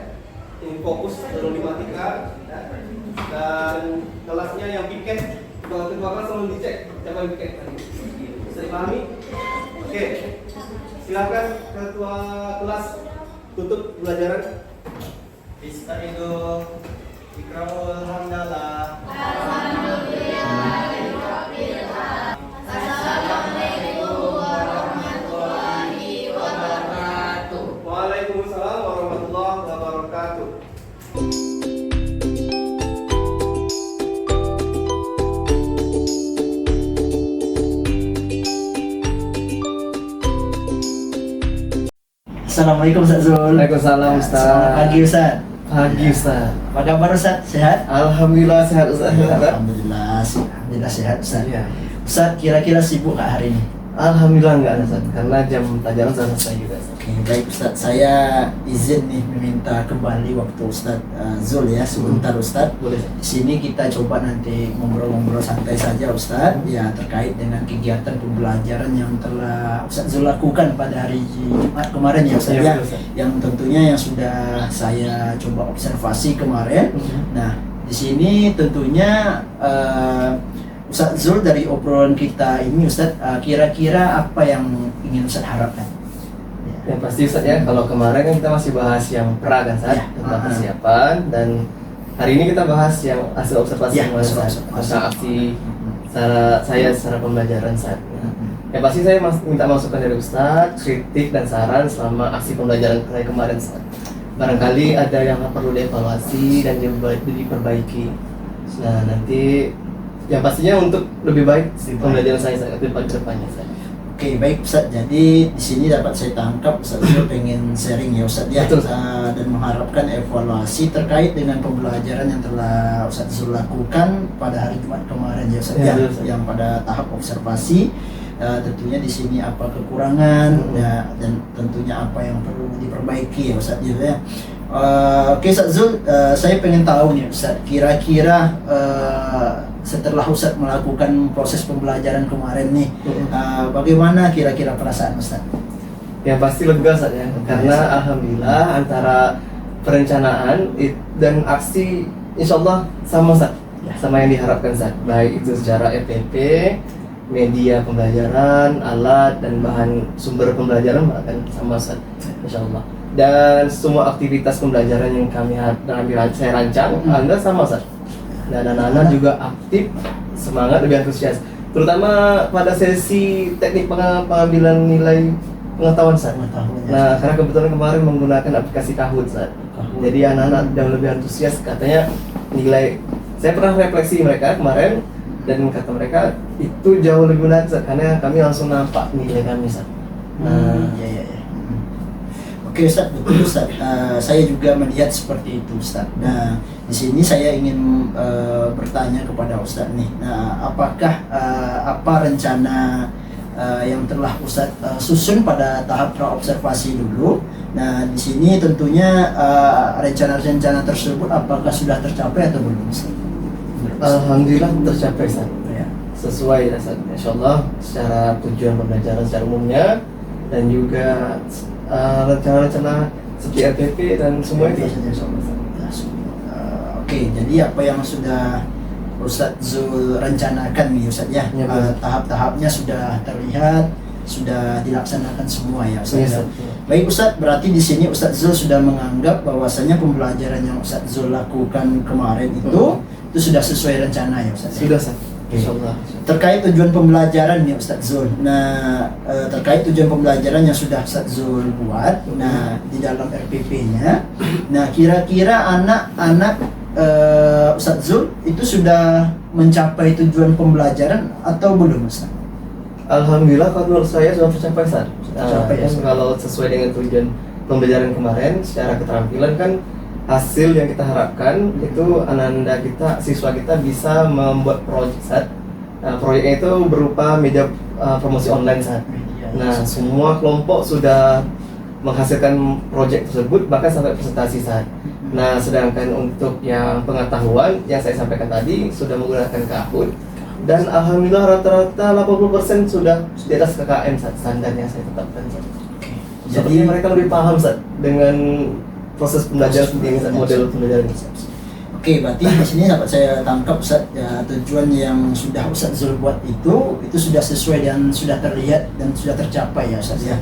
Ini fokus belum dimatikan, ya. Dan kelasnya yang piket kedua kelas selalu dicek siapa yang piket tadi. Bisa dipahami? Oke. Silakan ketua kelas tutup pelajaran. Bismillahirrahmanirrahim. Iqra'ul hamdalah. Waalaikumsalam warahmatullahi wabarakatuh. Assalamualaikum Ustaz Zul. Waalaikumsalam, Ustaz. Selamat pagi Ustaz. Pagi Ustaz. Apa kabar Ustaz? Sehat? Alhamdulillah sehat Ustaz. Alhamdulillah sehat Ustaz. Iya. Ustaz kira-kira sibuk nggak hari ini? Alhamdulillah enggak ada Ustaz, karena jam pelajaran sudah selesai juga Ustaz. Oke, baik Ustaz. Saya izin nih meminta kembali waktu Ustaz Zul ya sebentar Ustaz. Boleh. Di sini kita coba nanti ngobrol-ngobrol santai saja Ustaz ya terkait dengan kegiatan pembelajaran yang telah Ustaz Zul lakukan pada hari Jumat kemarin ya Ustaz Iya, ya. betul, Ustaz. Yang tentunya yang sudah saya coba observasi kemarin. Nah, di sini tentunya Ustaz Zul dari obrolan kita ini Ustaz kira-kira apa yang ingin Ustaz harapkan? Yang pasti Ustaz ya, kalau kemarin kan kita masih bahas yang pra kan Ustaz, Ya. tentang persiapan, dan hari ini kita bahas yang hasil observasi Ya, kemarin hasil Ustaz, observasi. tentang aksi saya secara pembelajaran Ustaz. Yang pasti saya minta masukan dari Ustaz, kritik dan saran selama aksi pembelajaran saya kemarin Ustaz. Barangkali ada yang perlu dievaluasi dan diperbaiki. Nah, nanti yang pastinya untuk lebih baik pembelajaran saya ke depannya Ustaz. Oke, baik Ustaz. Jadi di sini dapat saya tangkap Ustaz Zul pengen sharing ya Ustaz ya. Betul, Ustaz. Dan mengharapkan evaluasi terkait dengan pembelajaran yang telah Ustaz Zul lakukan pada hari Jumat kemarin ya Ustaz Ya, ya. betul, Ustaz. Yang pada tahap observasi tentunya di sini apa kekurangan ya, dan tentunya apa yang perlu diperbaiki ya Ustaz ya. Oke Ustaz Zul, saya pengen tahu nih Ustaz, kira-kira setelah Ustaz melakukan proses pembelajaran kemarin nih, bagaimana kira-kira perasaan Ustaz? Yang pasti lega Ustaz ya, karena alhamdulillah antara perencanaan dan aksi insya Allah sama Ustaz, sama yang diharapkan Ustaz. Baik itu secara RPP, media pembelajaran, alat dan bahan sumber pembelajaran bahkan sama Ustaz, insya Allah. Dan semua aktivitas pembelajaran yang saya rancang, Anda sama Ustaz. Dan anak-anak juga aktif, semangat, lebih antusias. Terutama pada sesi teknik pengambilan nilai pengetahuan Ustaz. Nah, karena kebetulan kemarin menggunakan aplikasi Kahoot Ustaz. Jadi anak-anak yang lebih antusias, katanya nilai, saya pernah refleksi mereka kemarin dan kata mereka itu jauh lebih menarik Ustaz, karena kami langsung nampak nilai kami Ustaz. Ya. Oke Ustaz, betul Ustaz. Saya juga melihat seperti itu Ustaz. Nah, di sini saya ingin bertanya kepada Ustaz nih. Nah, apakah apa rencana yang telah Ustaz susun pada tahap praobservasi dulu? Nah, di sini tentunya rencana-rencana tersebut apakah sudah tercapai atau belum Ustaz? Alhamdulillah tercapai Ustaz. Ya. Sesuai Ustaz, insyaallah secara tujuan pembelajaran secara umumnya dan juga rencana-rencana seperti RPP dan semua itu. Oke, jadi apa yang sudah Ustadz Zul rencanakan nih Ustadz ya, Ya, betul. tahap-tahapnya sudah terlihat, sudah dilaksanakan semua ya Ustadz. Ya, Ya. Ustadz. Baik Ustadz, berarti di sini Ustadz Zul sudah menganggap bahwasanya pembelajaran yang Ustadz Zul lakukan kemarin itu sudah sesuai rencana ya Ustadz. Sudah Ustaz, insyaallah. Terkait tujuan pembelajaran nih Ustadz Zul. Nah, terkait tujuan pembelajaran yang sudah Ustadz Zul buat, nah di dalam RPP-nya, nah kira-kira anak-anak Ustadz Zul itu sudah mencapai tujuan pembelajaran atau belum Ustadz? Alhamdulillah kalau menurut saya sudah tercapai Ustaz. Tercapai, ya. Kalau sesuai dengan tujuan pembelajaran kemarin secara keterampilan kan hasil yang kita harapkan itu anak-anak kita, siswa kita bisa membuat proyek Ustaz. Nah, proyeknya itu berupa media promosi online Ustaz. Nah, semua kelompok sudah menghasilkan proyek tersebut bahkan sampai presentasi Ustaz. Nah, sedangkan untuk yang pengetahuan yang saya sampaikan tadi sudah menggunakan Kahoot dan alhamdulillah rata-rata 80% sudah di atas KKM Ustaz, standar yang saya tetapkan Ustaz. Jadi mereka lebih paham Ustaz dengan proses pembelajaran seperti ini Ustaz, model pembelajaran ini. Oke, berarti di sini dapat saya tangkap Ustaz, ya, tujuan yang sudah Ustaz Zul buat itu sudah sesuai dan sudah terlihat dan sudah tercapai ya Ustaz ya.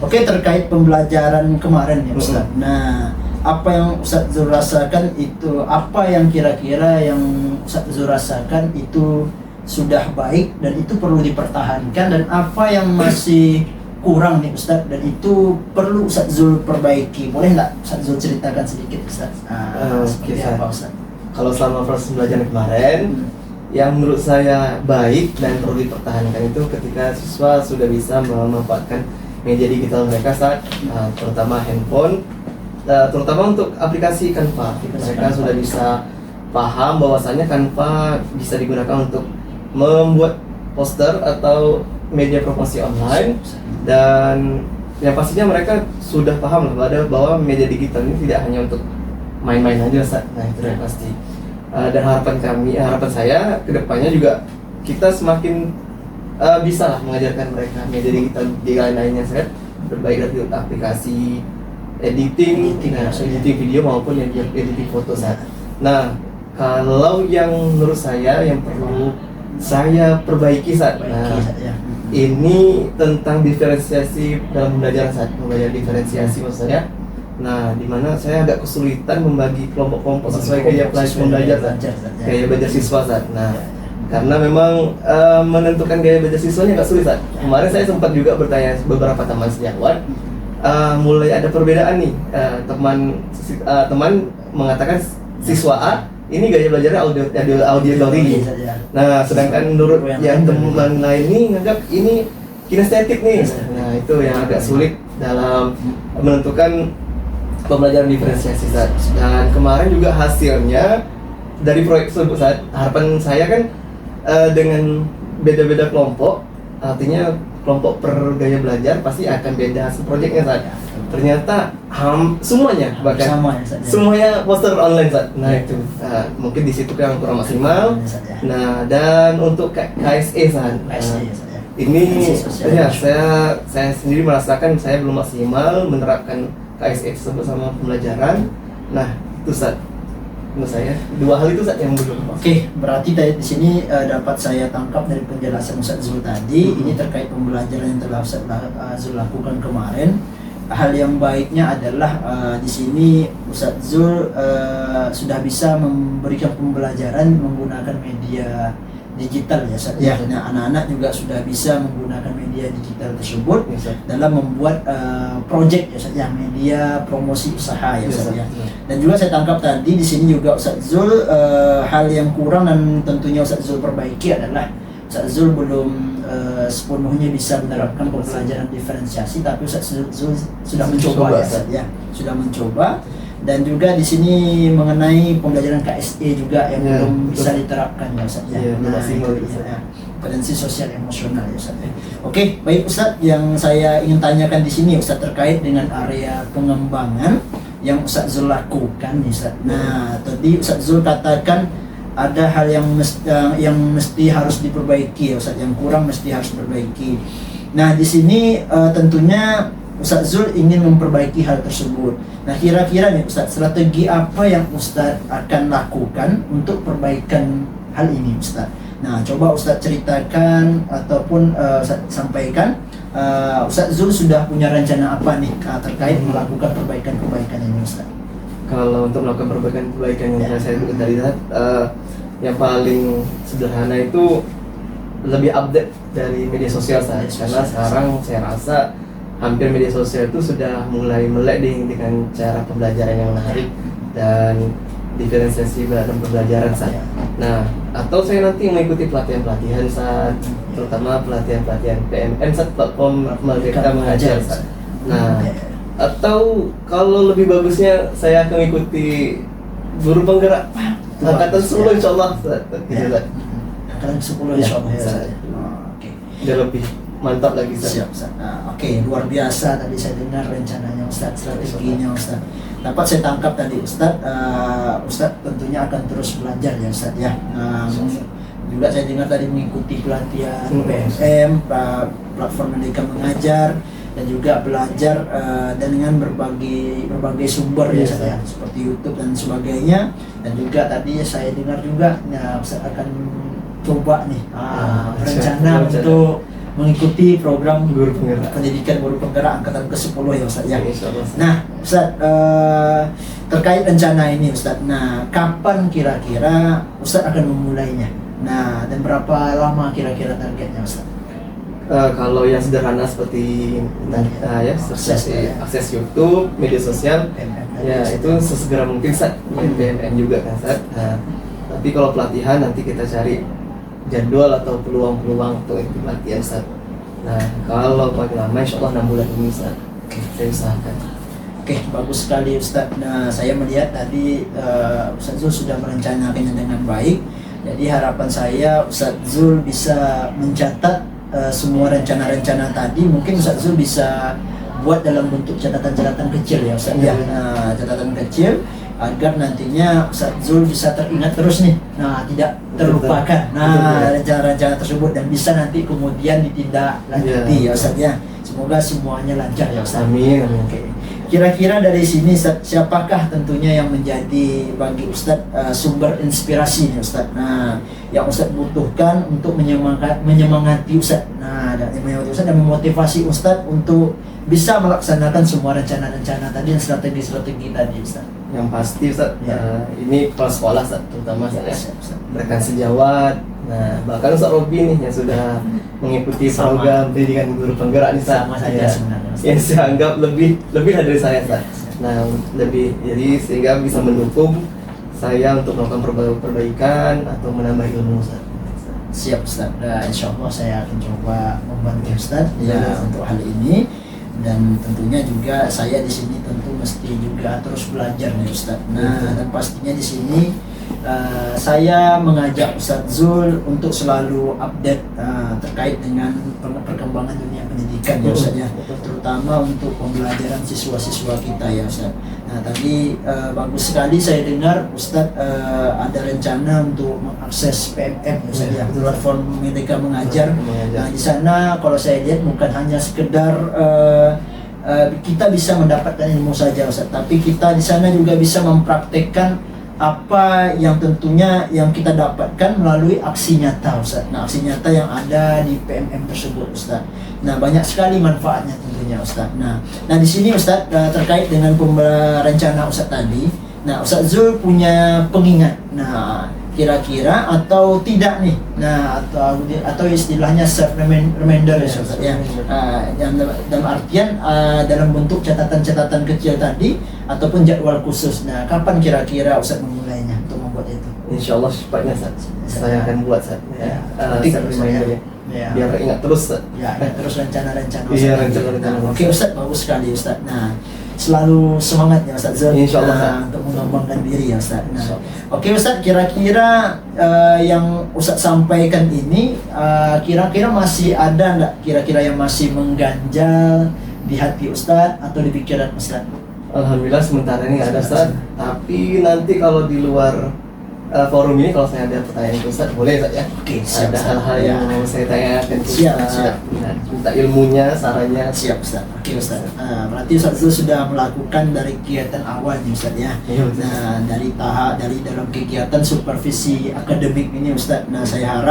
Oke, terkait pembelajaran kemarin ya Ustaz. Nah, apa yang Ustaz Zul rasakan itu, apa yang kira-kira yang Ustaz Zul rasakan itu sudah baik dan itu perlu dipertahankan, dan apa yang masih kurang nih Ustaz dan itu perlu Ustaz Zul perbaiki? Boleh nggak Ustaz Zul ceritakan sedikit Ustaz? Seperti apa Ustaz? Kalau selama proses pembelajaran kemarin, yang menurut saya baik dan perlu dipertahankan itu ketika siswa sudah bisa memanfaatkan media digital mereka saat terutama handphone, terutama untuk aplikasi Canva. Mereka sudah bisa paham bahwasanya Canva bisa digunakan untuk membuat poster atau media promosi online, dan yang pastinya mereka sudah paham bahwa media digital ini tidak hanya untuk main-main aja Ustaz. Nah itu yang pasti. Dan harapan saya kedepannya juga kita semakin bisa lah mengajarkan mereka media digital di lain-lainnya Ustaz, berbaik dari aplikasi editing video maupun editing foto Ustaz. Nah kalau yang menurut saya yang perlu saya perbaiki Ustaz, ini tentang diferensiasi dalam pembelajaran Ustaz, belajar diferensiasi maksudnya. Nah, di mana saya agak kesulitan membagi kelompok-kelompok sesuai gaya belajar siswa Ustaz. Nah, karena memang menentukan gaya belajar siswanya agak sulit Ustaz. Kemarin saya sempat juga bertanya beberapa teman sejawat, mulai ada perbedaan nih. Teman mengatakan siswa A ini gaya belajarnya auditory. Nah, sedangkan menurut yang teman lain ini nganggap ini kinestetik nih. Nah, itu yang agak sulit dalam menentukan pembelajaran diferensiasi Ustaz. Dan kemarin juga hasilnya dari proyek tersebut Ustaz, harapan saya kan dengan beda-beda kelompok, artinya kelompok per gaya belajar pasti akan beda hasil proyeknya Ustaz. Ternyata semuanya bahkan semuanya poster online Ustaz. Nah itu mungkin di situ yang kurang maksimal. Nah dan untuk KSE Ustaz, ini ya saya sendiri merasakan saya belum maksimal menerapkan KSE tersebut sama pembelajaran. Nah itu Ustaz, menurut saya dua hal itu Ustaz yang belum. Oke, berarti tadi di sini dapat saya tangkap dari penjelasan Ustaz Zul tadi, ini terkait pembelajaran yang telah Ustaz Zul lakukan kemarin. Hal yang baiknya adalah di sini Ustaz Zul sudah bisa memberikan pembelajaran menggunakan media digital ya Ustaz. Ya. Nah, anak-anak juga sudah bisa menggunakan media digital tersebut dalam membuat project ya Ustaz, ya, media promosi usaha ya Ustaz ya. Dan juga saya tangkap tadi di sini juga Ustaz Zul hal yang kurang dan tentunya Ustaz Zul perbaiki adalah Ustaz Zul belum sepenuhnya bisa menerapkan pembelajaran diferensiasi, tapi Ustaz Zul sudah mencoba ya Ustaz ya. Sudah mencoba. Dan juga di sini mengenai pembelajaran KSE juga yang belum bisa diterapkan ya Ustaz ya. Nah, itu ya. Kompetensi sosial emosional ya Ustaz ya. Oke, baik Ustaz, yang saya ingin tanyakan di sini Ustaz terkait dengan area pengembangan yang Ustaz Zul lakukan nih Ustaz. Nah, tadi Ustaz Zul katakan ada hal yang mesti harus diperbaiki ya Ustaz, yang kurang mesti harus diperbaiki. Nah, di sini tentunya Ustaz Zul ingin memperbaiki hal tersebut. Nah, kira-kira nih Ustaz, strategi apa yang Ustaz akan lakukan untuk perbaikan hal ini Ustaz? Nah, coba Ustaz ceritakan ataupun Ustaz sampaikan, Ustaz Zul sudah punya rencana apa nih terkait melakukan perbaikan-perbaikan ini Ustaz? Kalau untuk melakukan perbaikan yang saya tadi yang paling sederhana itu lebih update dari media sosial Ustaz. Karena sekarang saya rasa hampir media sosial itu sudah mulai melek dengan cara pembelajaran yang menarik dan diferensiasi dalam pembelajaran saya. Nah, atau saya nanti mengikuti pelatihan-pelatihan saat, terutama pelatihan-pelatihan PMN saat platform Merdeka Mengajar. Nah, atau kalau lebih bagusnya saya akan mengikuti guru penggerak angkatan 10 insyaallah. Angkatan 10 insyaallah ya. Oke. Dia lebih mantap lagi Ustaz. Siap Ustaz. Oke, luar biasa tadi saya dengar rencananya Ustaz, strateginya Ustaz. Dapat saya tangkap tadi Ustaz, Ustaz tentunya akan terus belajar ya Ustaz ya. Juga saya dengar tadi mengikuti pelatihan PSM, platform Merdeka Mengajar, dan juga belajar dengan berbagai sumber ya Ustaz ya, seperti YouTube dan sebagainya. Dan juga tadi saya dengar juga Ustaz akan coba nih berencana untuk mengikuti program Guru Penggerak. pendidikan guru penggerak angkatan ke-10 ya Ustaz ya. Insyaallah. Nah Ustaz, terkait rencana ini Ustaz, nah kapan kira-kira Ustaz akan memulainya? Nah, dan berapa lama kira-kira targetnya Ustaz? Kalau yang sederhana seperti ya akses YouTube, media sosial, ya itu sesegera mungkin Ustaz. PMN juga kan Ustaz. Tapi kalau pelatihan nanti kita cari jadwal atau peluang-peluang untuk ikut pelatihan Ustaz. Nah, kalau paling lama insyaallah 6 bulan ini Ustaz. Saya usahakan. Oke, bagus sekali Ustaz. Nah, saya melihat tadi Ustaz Zul sudah merencanakannya dengan baik. Jadi harapan saya Ustaz Zul bisa mencatat semua rencana-rencana tadi. Mungkin Ustaz Zul bisa buat dalam bentuk catatan-catatan kecil ya Ustaz ya. Nah, catatan kecil agar nantinya Ustaz Zul bisa teringat terus nih. Nah, tidak terlupakan. Nah, rencana-rencana tersebut dan bisa nanti kemudian ditindaklanjuti ya Ustaz ya. Semoga semuanya lancar ya Ustaz. Amin. Oke. Kira-kira dari sini Ustaz, siapakah tentunya yang menjadi bagi Ustaz sumber inspirasi nih Ustaz? Nah, yang Ustaz butuhkan untuk menyemangati Ustaz. Nah, dan menyemangati Ustaz dan memotivasi Ustaz untuk bisa melaksanakan semua rencana-rencana tadi dan strategi-strategi tadi Ustaz. Yang pasti Ustaz, ini kepala sekolah Ustaz, terutama Ustaz, rekan sejawat. Nah, bahkan Ustaz Robi nih yang sudah mengikuti program pendidikan guru penggerak nih Ustaz. Sama saja sebenarnya Ustaz. Yang saya anggap lebih dari saya Ustaz. Nah, jadi sehingga bisa mendukung saya untuk melakukan perbaikan atau menambah ilmu Ustaz. Siap Ustaz. Nah, insyaallah saya akan coba membantu Ustaz ya untuk hal ini. Dan tentunya juga saya di sini tentu mesti juga terus belajar nih Ustaz. Nah, dan pastinya di sini saya mengajak Ustaz Zul untuk selalu update terkait dengan perkembangan dunia pendidikan ya Ustaz ya, terutama untuk pembelajaran siswa-siswa kita ya Ustaz. Nah, tadi bagus sekali saya dengar Ustaz ada rencana untuk mengakses PMM ya Ustaz ya, platform Merdeka Mengajar. Nah, di sana kalau saya lihat bukan hanya sekedar kita bisa mendapatkan ilmu saja Ustaz, tapi kita di sana juga bisa mempraktekkan apa yang tentunya yang kita dapatkan melalui aksi nyata Ustaz. Nah, aksi nyata yang ada di PMM tersebut Ustaz. Nah, banyak sekali manfaatnya tentunya Ustaz. Nah di sini Ustaz terkait dengan rencana Ustaz tadi. Nah, Ustaz Zul punya pengingat. Nah, kira-kira atau tidak nih. Nah, atau istilahnya self reminder ya Ustaz ya. Dalam artian dalam bentuk catatan-catatan kecil tadi ataupun jadwal khusus. Nah, kapan kira-kira Ustaz memulainya untuk membuat itu? Insyaallah secepatnya Ustaz. Saya akan buat Ustaz. Ya. Biar ingat terus Ustaz. Ya, ingat terus rencana-rencana Ustaz. Iya, rencana-rencana. Oke Ustaz, bagus sekali Ustaz. Nah, selalu semangat ya Ustaz Zul untuk mengembangkan diri ya Ustaz. Nah, oke Ustaz, kira-kira yang Ustaz sampaikan ini kira-kira masih ada enggak kira-kira yang masih mengganjal di hati Ustaz atau di pikiran Ustaz? Alhamdulillah sementara ini nggak ada Ustaz. Tapi nanti kalau di luar forum ini kalau saya ada pertanyaan ke Ustaz boleh Ustaz ya? Oke, siap, ada hal-hal yang mau saya tanyakan ke siap. Nah, minta ilmunya, sarannya. Siap Ustaz. Oke Ustaz. Berarti Ustaz Zul sudah melakukan dari kegiatan awal nih Ustaz ya. Nah, dari dalam kegiatan supervisi akademik ini Ustaz. Nah, saya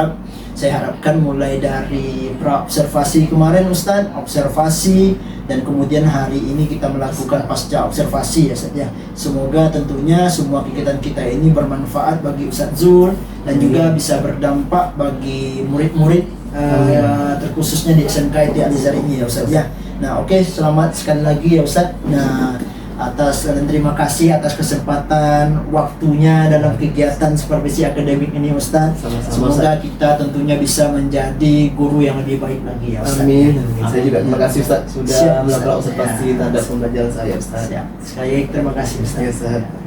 harapkan mulai dari pra-observasi kemarin Ustaz, observasi, dan kemudian hari ini kita melakukan pasca observasi ya Ustaz ya. Semoga tentunya semua kegiatan kita ini bermanfaat bagi Ustaz Zul dan juga bisa berdampak bagi murid-murid terkhususnya di SMK ITI Al-Azhar ini ya Ustaz ya. Nah, oke, selamat sekali lagi ya Ustaz. Nah, dan terima kasih atas kesempatan waktunya dalam kegiatan supervisi akademik ini Ustaz. Semoga kita tentunya bisa menjadi guru yang lebih baik lagi ya Ustaz. Amin. Saya juga terima kasih Ustaz sudah melakukan observasi terhadap pembelajaran saya Ustaz. Sekali lagi terima kasih Ustaz. Ustaz.